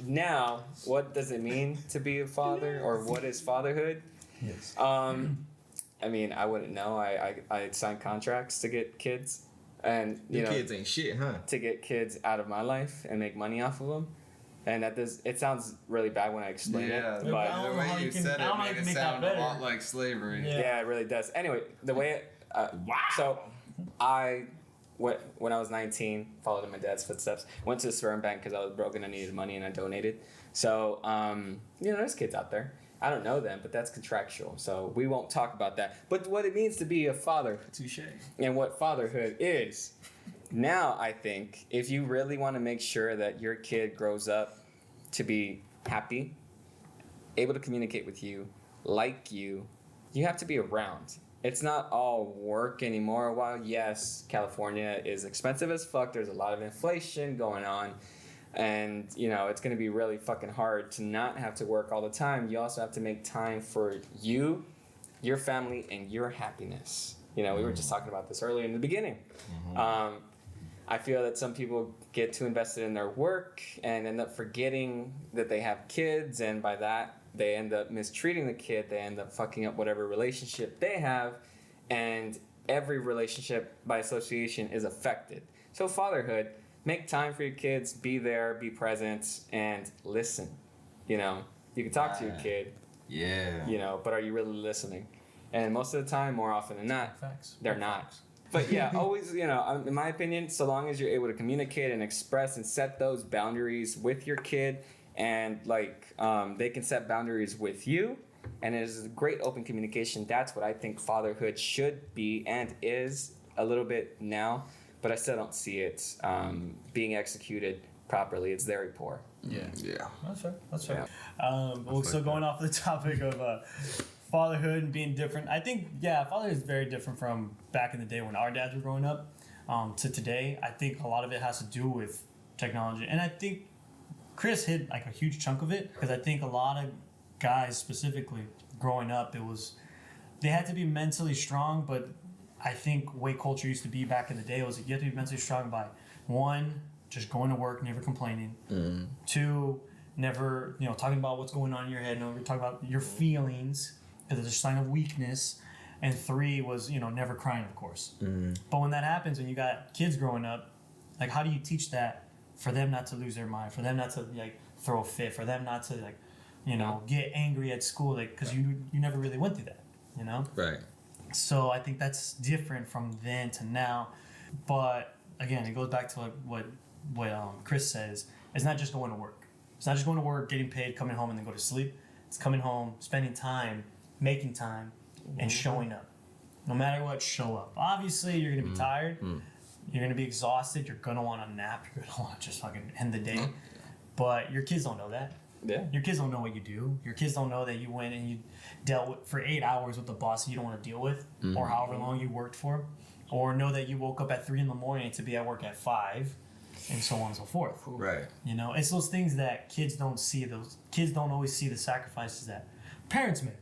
Speaker 4: Now, what does it mean to be a father, or what is fatherhood?
Speaker 1: Yes.
Speaker 4: I mean, I wouldn't know. I signed contracts to get kids, and you know,
Speaker 2: kids ain't shit, huh?
Speaker 4: To get kids out of my life and make money off of them. And it sounds really bad when I explain it.
Speaker 3: But
Speaker 4: the
Speaker 3: way you said it made it sound a lot like slavery.
Speaker 4: Yeah, it really does. Anyway, the way so when I was 19, followed in my dad's footsteps, went to the sperm bank because I was broke and I needed money and I donated. So, you know, there's kids out there. I don't know them, but that's contractual. So we won't talk about that. But what it means to be a father.
Speaker 2: Touche.
Speaker 4: And what fatherhood is. Now, I think, if you really want to make sure that your kid grows up to be happy, able to communicate with you, like you have to be around. It's not all work anymore. While, yes, California is expensive as fuck, there's a lot of inflation going on. And, you know, it's going to be really fucking hard to not have to work all the time. You also have to make time for you, your family, and your happiness. We were just talking about this earlier in the beginning. I feel that some people get too invested in their work and end up forgetting that they have kids, and by that, they end up mistreating the kid. They end up fucking up whatever relationship they have, and every relationship by association is affected. So fatherhood, make time for your kids, be there, be present, and listen. You can talk to your kid.
Speaker 2: Yeah.
Speaker 4: But are you really listening? And most of the time, more often than not, they're not. But yeah, always, in my opinion, so long as you're able to communicate and express and set those boundaries with your kid, and they can set boundaries with you, and it is great open communication. That's what I think fatherhood should be and is a little bit now, but I still don't see it being executed properly. It's very poor.
Speaker 2: Yeah.
Speaker 1: That's fair. So going off the topic of fatherhood and being different, I think, fatherhood is very different from back in the day when our dads were growing up to today. I think a lot of it has to do with technology. And I think Chris hit a huge chunk of it, because I think a lot of guys specifically growing up, they had to be mentally strong, but I think way culture used to be back in the day was you have to be mentally strong by, one, just going to work, never complaining. Two, never, talking about what's going on in your head, never talking about your feelings, because it's a sign of weakness. And three was, never crying, of course. But when that happens, when you got kids growing up, how do you teach that for them not to lose their mind, for them not to throw a fit, for them not to get angry at school, because you never really went through that,
Speaker 2: Right.
Speaker 1: So I think that's different from then to now. But again, it goes back to what Chris says. It's not just going to work. It's not just going to work, getting paid, coming home, and then go to sleep. It's coming home, spending time, making time, and showing up. No matter what, show up. Obviously, you're going to be tired. You're going to be exhausted. You're going to want a nap. You're going to want to just fucking end the day. But your kids don't know that.
Speaker 4: Yeah.
Speaker 1: Your kids don't know what you do. Your kids don't know that you went and you dealt with for 8 hours with the boss you don't want to deal with, or however long you worked for, or know that you woke up at 3 a.m. to be at work at 5, and so on and so forth.
Speaker 2: Right.
Speaker 1: It's those things that kids don't see. Those kids don't always see the sacrifices that parents make.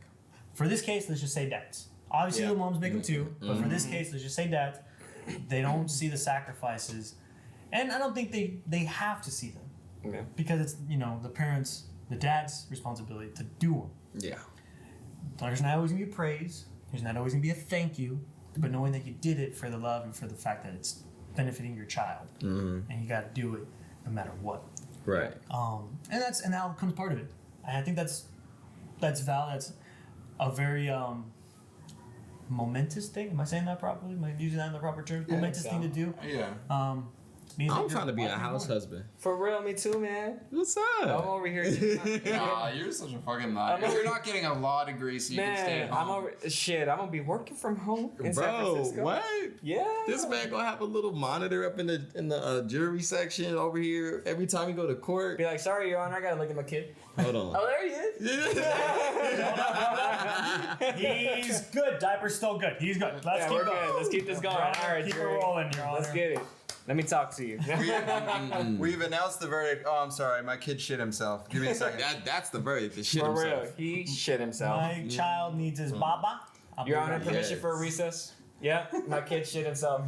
Speaker 1: For this case, let's just say dads. Obviously, the moms make them too, but for this case, let's just say dads. They don't see the sacrifices, and I don't think they have to see them, because it's the dad's responsibility to do them.
Speaker 2: Yeah.
Speaker 1: There's not always gonna be praise. There's not always gonna be a thank you, but knowing that you did it for the love and for the fact that it's benefiting your child, and you got to do it no matter what.
Speaker 2: Right.
Speaker 1: And that comes part of it. And I think that's valid. That's a very momentous thing. Am I saying that properly? Am I using that in the proper terms? Momentous thing to do.
Speaker 3: Yeah.
Speaker 2: I'm trying to be a house husband.
Speaker 4: For real, me too, man.
Speaker 2: What's
Speaker 4: I'm
Speaker 2: up?
Speaker 4: over here.
Speaker 3: Nah, you're such a fucking liar. You're not getting a law degree, so you can stay at home.
Speaker 4: I'm gonna be working from home in San
Speaker 2: Bro,
Speaker 4: Francisco.
Speaker 2: what?
Speaker 4: Yeah.
Speaker 2: This man gonna have a little monitor up in the jury section over here every time you go to court.
Speaker 4: Be like, sorry, Your Honor, I gotta look at my kid.
Speaker 2: Hold on.
Speaker 4: Oh, there he is.
Speaker 1: He's good. Diaper's still good. He's good. Let's keep
Speaker 4: we're
Speaker 1: going.
Speaker 4: good. Let's keep this going. All right,
Speaker 1: keep it
Speaker 4: jury.
Speaker 1: rolling, Your Honor.
Speaker 4: Let's get it. Let me talk to you.
Speaker 3: We've announced the verdict. Oh, I'm sorry. My kid shit himself. Give me a second.
Speaker 2: That's the verdict. The shit
Speaker 4: For
Speaker 2: himself.
Speaker 4: real, he shit himself.
Speaker 1: My child needs his baba.
Speaker 4: Your Honor, permission for a recess? Yeah, my kid shit himself.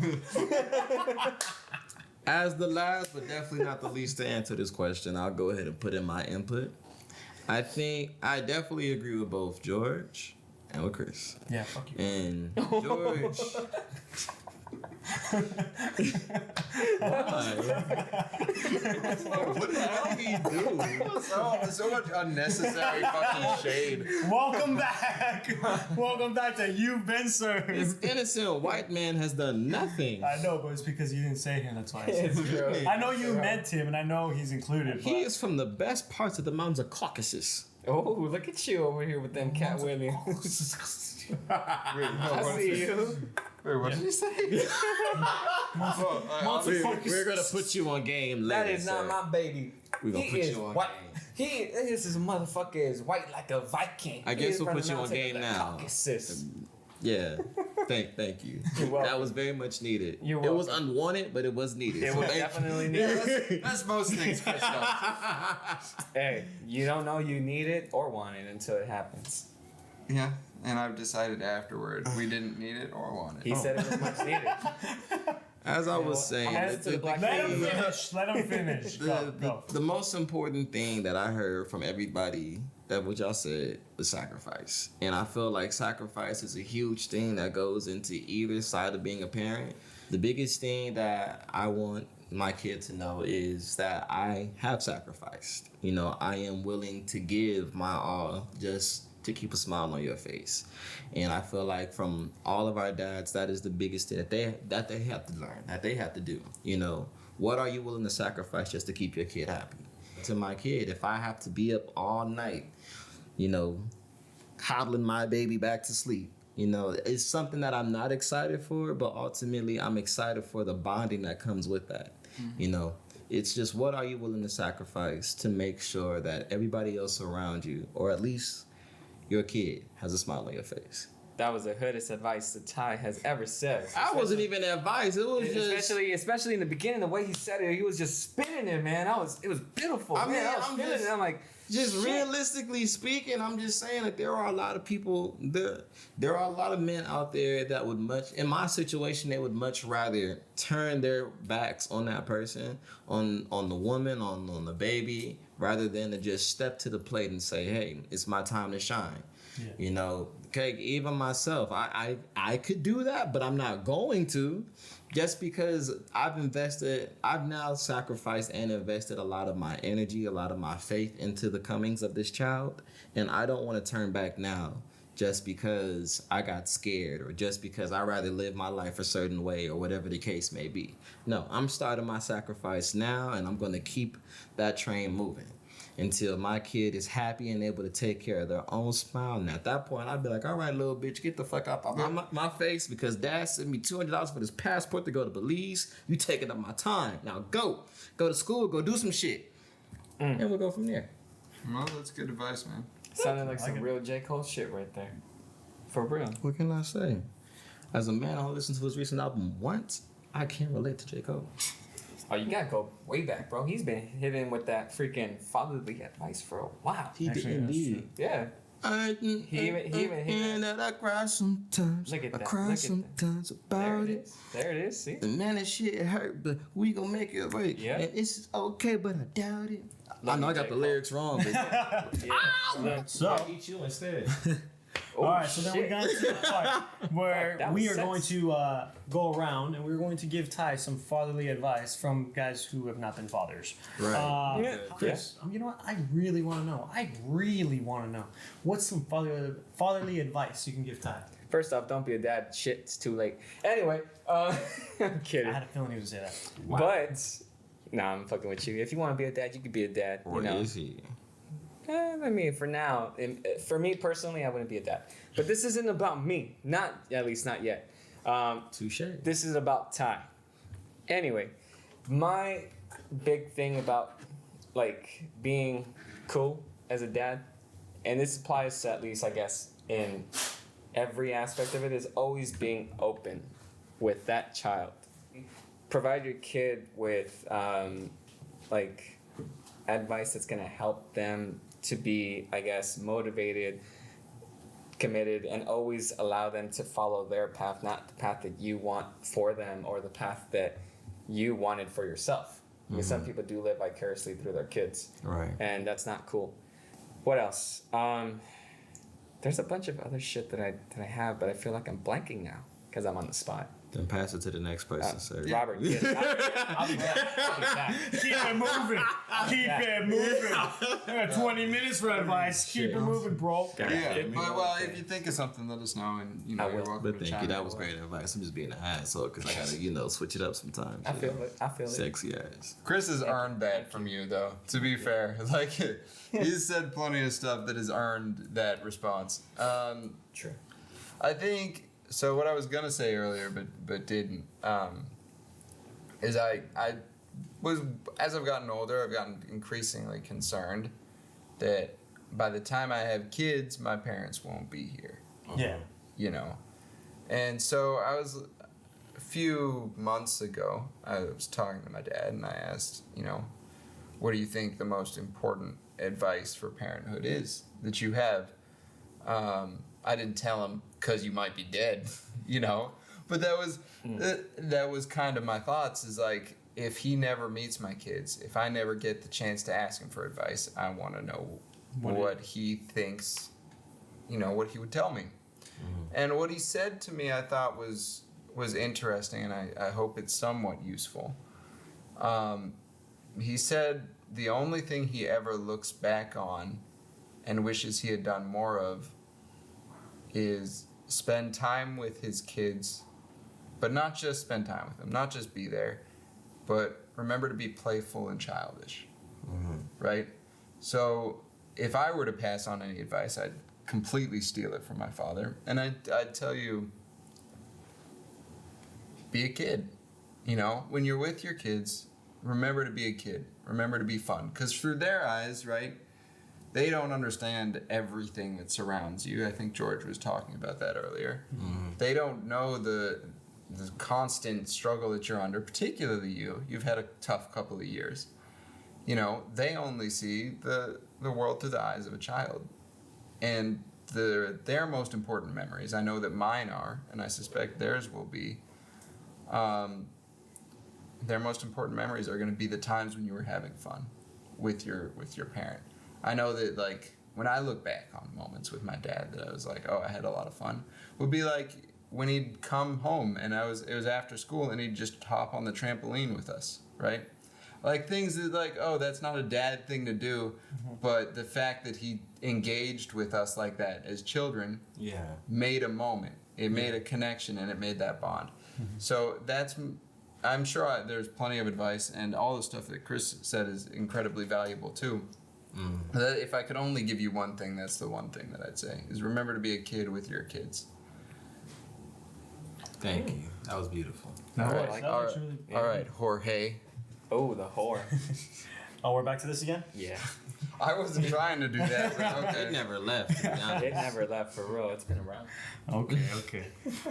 Speaker 2: As the last, but definitely not the least to answer this question, I'll go ahead and put in my input. I think I definitely agree with both George and with Chris.
Speaker 1: Yeah, fuck you.
Speaker 2: And George. Why? What the hell did he do?
Speaker 3: So much unnecessary fucking shade.
Speaker 1: Welcome back. Welcome back to You've Been Served.
Speaker 2: This innocent white man has done nothing.
Speaker 1: I know, but it's because you didn't say him. That's why I said
Speaker 4: It's true.
Speaker 1: it. I know you meant him, and I know he's included.
Speaker 2: He is from the best parts of the mountains of Caucasus.
Speaker 4: Oh, look at you over here with them Cat Williams. I see you.
Speaker 3: Wait, what did you say?
Speaker 2: We're gonna put you on game later.
Speaker 4: That is not
Speaker 2: sir.
Speaker 4: my baby.
Speaker 2: We're gonna
Speaker 4: He
Speaker 2: put
Speaker 4: is
Speaker 2: you on
Speaker 4: white.
Speaker 2: game.
Speaker 4: This motherfucker is white like a Viking.
Speaker 2: I
Speaker 4: He
Speaker 2: guess
Speaker 4: is
Speaker 2: we'll
Speaker 4: from
Speaker 2: put
Speaker 4: the
Speaker 2: you on
Speaker 4: mountain
Speaker 2: game
Speaker 4: of the
Speaker 2: now.
Speaker 4: Caucasus.
Speaker 2: Yeah. Thank you.
Speaker 4: You're welcome.
Speaker 2: That was very much needed.
Speaker 4: You're
Speaker 2: It was
Speaker 4: welcome.
Speaker 2: unwanted, but it was needed.
Speaker 4: It
Speaker 2: So
Speaker 4: was
Speaker 2: thank
Speaker 4: definitely
Speaker 2: you.
Speaker 4: needed.
Speaker 3: That's most things, Chris does.
Speaker 4: Hey, you don't know you need it or want it until it happens.
Speaker 3: Yeah. and I've decided afterward we didn't need it or want it.
Speaker 4: He said it was much needed.
Speaker 2: As I was saying,
Speaker 4: Let
Speaker 1: him finish. Go.
Speaker 2: The most important thing that I heard from everybody that what y'all said was sacrifice. And I feel like sacrifice is a huge thing that goes into either side of being a parent. The biggest thing that I want my kid to know is that I have sacrificed. You know, I am willing to give my all just to keep a smile on your face. And I feel like from all of our dads, that is the biggest thing that they have to learn, that they have to do. You know, what are you willing to sacrifice just to keep your kid happy? To my kid, if I have to be up all night, you know, coddling my baby back to sleep, you know, it's something that I'm not excited for, but ultimately I'm excited for the bonding that comes with that. Mm-hmm. You know, it's just what are you willing to sacrifice to make sure that everybody else around you, or at least your kid, has a smile on your face.
Speaker 4: That was the hoodest advice that Ty has ever said.
Speaker 2: I wasn't even advice. It was just
Speaker 4: especially in the beginning, the way he said it, he was just spinning it, man. It was beautiful. I was I'm like,
Speaker 2: just realistically speaking, I'm just saying that there are a lot of people, there are a lot of men out there that would in my situation, they would much rather turn their backs on that person, on the woman, on the baby, rather than to just step to the plate and say, hey, it's my time to shine. Yeah. You know, okay, even myself, I could do that, but I'm not going to, just because I've now sacrificed and invested a lot of my energy, a lot of my faith into the comings of this child, and I don't want to turn back now just because I got scared or just because I'd rather live my life a certain way or whatever the case may be. No, I'm starting my sacrifice now, and I'm going to keep that train moving until my kid is happy and able to take care of their own smile. And at that point, I'd be like, all right, little bitch, get the fuck out of my face, because dad sent me $200 for this passport to go to Belize. You taking up my time. Now go to school, go do some shit. And we'll go from there.
Speaker 3: Well, that's good advice, man.
Speaker 4: Sounded like some real J. Cole shit right there. For real.
Speaker 2: What can I say? As a man, I only listened to his recent album once. I can't relate to J. Cole.
Speaker 4: Oh, you gotta go way back, bro. He's been hitting with that freaking fatherly advice for a while.
Speaker 2: He did indeed.
Speaker 4: Yeah.
Speaker 2: He even hit that. I cry sometimes.
Speaker 4: Look at that.
Speaker 2: I cry sometimes about it.
Speaker 4: There it is. See.
Speaker 2: And man, that shit hurt, but we gonna make it right.
Speaker 4: Yeah.
Speaker 2: And it's okay, but I doubt it. I know I got the lyrics wrong, but
Speaker 1: So
Speaker 2: I'll eat you instead.
Speaker 1: All right, so then we got to the part where we are going to go around and we're going to give Ty some fatherly advice from guys who have not been fathers.
Speaker 2: Right.
Speaker 1: Chris, you know what? I really want to know. What's some fatherly advice you can give Ty?
Speaker 4: First off, don't be a dad. Shit, it's too late. Anyway, I'm kidding.
Speaker 1: I had a feeling he was going to say that.
Speaker 4: Wow. But, nah, I'm fucking with you. If you want to be a dad, you can be a dad.
Speaker 2: Or is he?
Speaker 4: I mean, for now, for me personally, I wouldn't be a dad. But this isn't about me. At least not yet.
Speaker 2: Touche.
Speaker 4: This is about Ty. Anyway, my big thing about, like, being cool as a dad, and this applies to at least, I guess, in every aspect of it, is always being open with that child. Provide your kid with, like, advice that's going to help them to be, I guess, motivated, committed, and always allow them to follow their path, not the path that you want for them or the path that you wanted for yourself. Because some people do live vicariously through their kids.
Speaker 2: Right.
Speaker 4: And that's not cool. What else? There's a bunch of other shit that I have, but I feel like I'm blanking now because I'm on the spot.
Speaker 2: Then pass it to the next person, sir.
Speaker 4: Robert, get it. I'll be back.
Speaker 1: Keep it moving. I got 20 minutes for advice. Keep it moving, bro.
Speaker 3: Yeah, but if you think of something, let us know, and you're welcome
Speaker 2: But
Speaker 3: to
Speaker 2: thank
Speaker 3: chime
Speaker 2: you. That
Speaker 3: in.
Speaker 2: was great advice. I'm just being an asshole because I gotta, switch it up sometimes.
Speaker 4: I feel it.
Speaker 2: Sexy ass.
Speaker 3: Chris has earned that from you, though. To be fair, like he's said plenty of stuff that has earned that response.
Speaker 4: True.
Speaker 3: I think. So what I was gonna say earlier, but didn't, is I was, as I've gotten older, I've gotten increasingly concerned that by the time I have kids, my parents won't be here.
Speaker 1: Yeah.
Speaker 3: And so I was, a few months ago, I was talking to my dad and I asked, what do you think the most important advice for parenthood is that you have? I didn't tell him because you might be dead, you know. But that was kind of my thoughts. Is like, if he never meets my kids, if I never get the chance to ask him for advice, I want to know what he thinks, you know, what he would tell me. And what he said to me, I thought was interesting, and I hope it's somewhat useful. He said the only thing he ever looks back on and wishes he had done more of is spend time with his kids, but not just spend time with them, not just be there, but remember to be playful and childish, right? So if I were to pass on any advice, I'd completely steal it from my father, and I'd tell you, be a kid. You know, when you're with your kids, remember to be a kid. Remember to be fun, because through their eyes, right, they don't understand everything that surrounds you. I think George was talking about that earlier. They don't know the constant struggle that you're under, particularly you. You've had a tough couple of years. You know, they only see the world through the eyes of a child. And their most important memories, I know that mine are, and I suspect theirs will be, their most important memories are going to be the times when you were having fun with your parent. I know that, like, when I look back on moments with my dad that I was like, oh, I had a lot of fun, would be like when he'd come home and it was after school and he'd just hop on the trampoline with us, right? Like, things that, like, oh, that's not a dad thing to do, but the fact that he engaged with us like that as children made a moment. It made a connection, and it made that bond. So I'm sure there's plenty of advice, and all the stuff that Chris said is incredibly valuable too. If I could only give you one thing, that's the one thing that I'd say, is remember to be a kid with your kids.
Speaker 2: Thank you. That was beautiful.
Speaker 3: All right, Jorge.
Speaker 4: Oh, the whore.
Speaker 1: Oh, we're back to this again?
Speaker 4: Yeah.
Speaker 3: I wasn't trying to do that, but okay.
Speaker 2: It never left. To be honest.
Speaker 4: It never left for real. It's been around.
Speaker 1: Okay.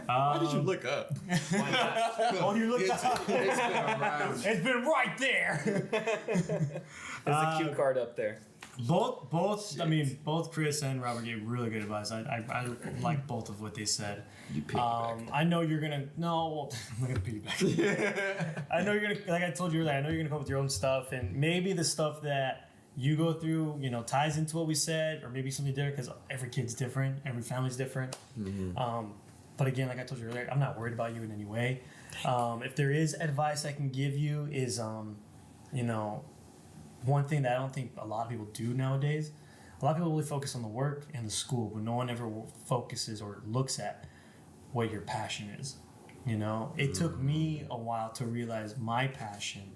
Speaker 2: Why did you look up?
Speaker 4: Why not?
Speaker 1: Oh, you looked up.
Speaker 3: It's been around.
Speaker 1: It's been right there.
Speaker 4: There's a cue card up there.
Speaker 1: Both. I mean, both Chris and Robert gave really good advice. I like both of what they said.
Speaker 2: You piggyback.
Speaker 1: I know you're gonna. No, I'm not gonna piggyback. I know you're gonna. Like I told you earlier, I know you're gonna come up with your own stuff, and maybe the stuff that you go through, you know, ties into what we said, or maybe something different, because every kid's different, every family's different. But again, like I told you earlier, I'm not worried about you in any way. If there is advice I can give you is, you know, one thing that I don't think a lot of people do nowadays. A lot of people really focus on the work and the school, but no one ever focuses or looks at what your passion is. You know, it took me a while to realize my passion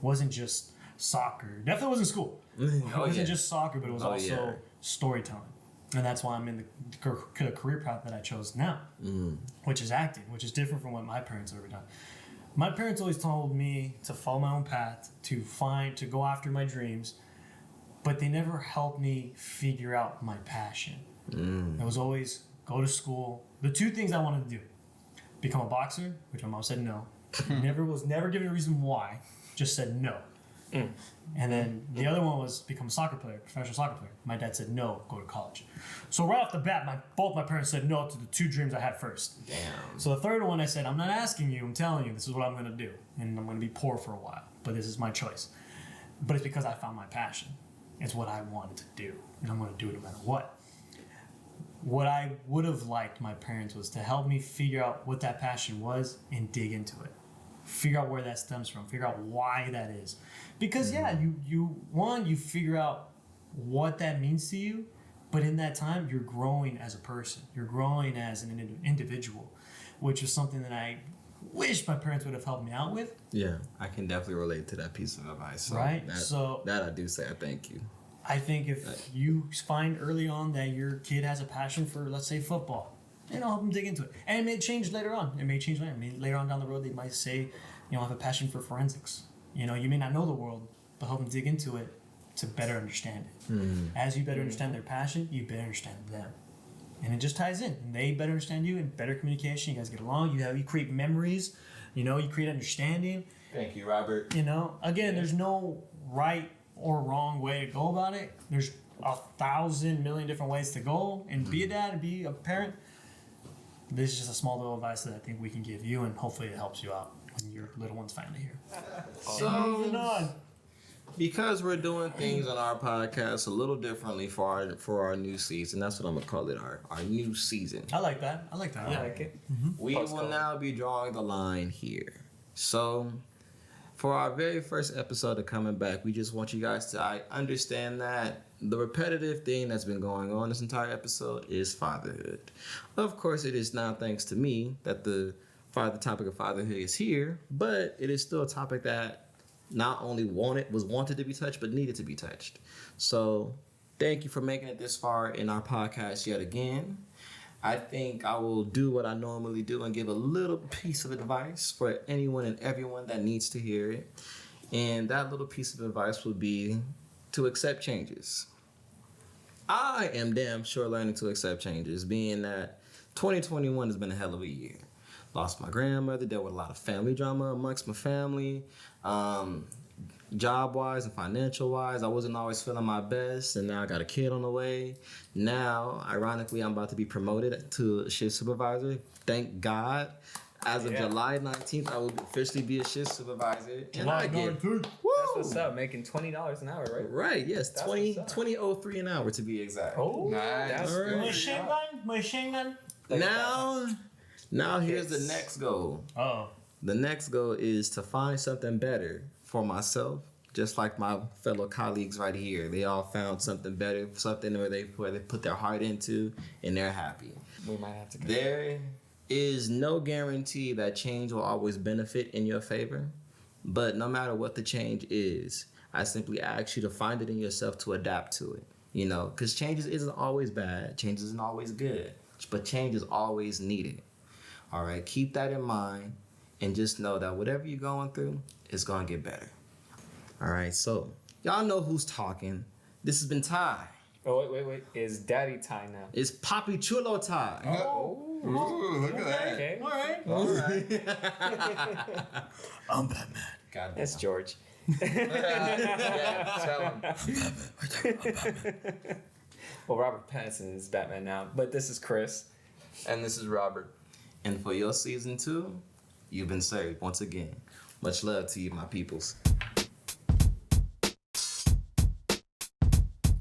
Speaker 1: wasn't just soccer. Definitely wasn't school. It wasn't just soccer, but it was also storytelling. And that's why I'm in the career path that I chose now, which is acting, which is different from what my parents ever done. My parents always told me to follow my own path, to go after my dreams, but they never helped me figure out my passion. It was always go to school. The two things I wanted to do: become a boxer, which my mom said no. Never given a reason why, just said no. And then the other one was become a soccer player, professional soccer player. My dad said no, go to college. So right off the bat, both my parents said no to the two dreams I had first.
Speaker 2: Damn.
Speaker 1: So the third one, I said, I'm not asking you, I'm telling you, this is what I'm going to do. And I'm going to be poor for a while, but this is my choice. But it's because I found my passion. It's what I wanted to do, and I'm going to do it no matter what. What I would have liked my parents was to help me figure out what that passion was and dig into it. Figure out where that stems from. Figure out why that is. Because you figure out what that means to you, but in that time you're growing as a person. You're growing as an individual, which is something that I wish my parents would have helped me out with.
Speaker 2: Yeah, I can definitely relate to that piece of advice. So
Speaker 1: right?
Speaker 2: That I do say I thank you.
Speaker 1: I think if you find early on that your kid has a passion for, let's say, football, help them dig into it. And it may change later on. Later on down the road, they might say, I have a passion for forensics. You may not know the world, but help them dig into it to better understand it. As you better understand their passion, you better understand them. And it just ties in. And they better understand you, and better communication. You guys get along. You create memories. You create understanding.
Speaker 2: Thank you, Robert.
Speaker 1: Again, there's no right or wrong way to go about it. There's 1,000 million different ways to go and be a dad and be a parent. This is just a small little advice that I think we can give you, and hopefully it helps you out when your little one's finally here.
Speaker 2: So,
Speaker 1: moving on.
Speaker 2: Because we're doing things on our podcast a little differently for our new season, that's what I'm gonna call it, our new season.
Speaker 1: I like that. I like that.
Speaker 4: I like it.
Speaker 2: We will now be drawing the line here. So, for our very first episode of coming back, we just want you guys to understand that the repetitive thing that's been going on this entire episode is fatherhood. Of course, it is now thanks to me that the topic of fatherhood is here, but it is still a topic that not only was wanted to be touched, but needed to be touched. So, thank you for making it this far in our podcast yet again. I think I will do what I normally do and give a little piece of advice for anyone and everyone that needs to hear it. And that little piece of advice would be to accept changes. I am damn sure learning to accept changes, being that 2021 has been a hell of a year. Lost my grandmother, dealt with a lot of family drama amongst my family. Job-wise and financial-wise, I wasn't always feeling my best, and now I got a kid on the way. Now, ironically, I'm about to be promoted to a shift supervisor. Thank God. As of July 19th, I will officially be a shift supervisor. And I get,
Speaker 4: That's what's up, making $20 an hour, right?
Speaker 2: Right, yes, 20.03 an hour to be exact.
Speaker 4: Oh,
Speaker 3: Nice.
Speaker 4: that's
Speaker 2: All right.
Speaker 1: Machine gun.
Speaker 2: Now here's the next goal.
Speaker 1: Oh.
Speaker 2: The next goal is to find something better for myself, just like my fellow colleagues right here. They all found something better, something where they put their heart into, and they're happy.
Speaker 4: We might have to go.
Speaker 2: There is no guarantee that change will always benefit in your favor, but no matter what the change is, I simply ask you to find it in yourself to adapt to it. You know, because change isn't always bad, change isn't always good, but change is always needed. All right, keep that in mind, and just know that whatever you're going through, it's gonna get better. All right, so y'all know who's talking. This has been Ty.
Speaker 4: Oh, wait. Is Daddy Ty now?
Speaker 2: It's Papi Chulo Ty.
Speaker 3: Ooh, look at that.
Speaker 4: Okay.
Speaker 1: All right. I'm Batman.
Speaker 2: God damn.
Speaker 4: That's George.
Speaker 3: Tell him.
Speaker 4: Well, Robert Pattinson is Batman now, but this is Chris.
Speaker 3: And this is Robert.
Speaker 2: And for your season 2, you've been served once again. Much love to you, my peoples.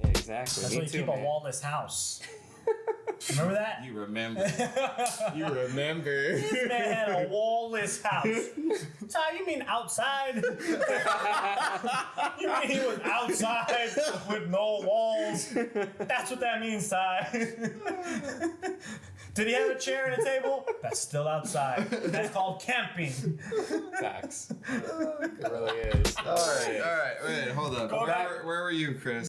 Speaker 4: Yeah, exactly.
Speaker 1: That's
Speaker 4: Me
Speaker 1: why you
Speaker 4: too,
Speaker 1: keep
Speaker 4: man.
Speaker 1: a wall-less house. Remember that?
Speaker 2: You remember. You remember.
Speaker 1: This man had a wall-less house. Ty, you mean outside? You mean he was outside with no walls? That's what that means, Ty. Did he have a chair and a table? That's still outside. That's called camping.
Speaker 4: Facts. It really is.
Speaker 3: All right. Wait, hold up.
Speaker 1: Go back.
Speaker 3: Where were you, Chris?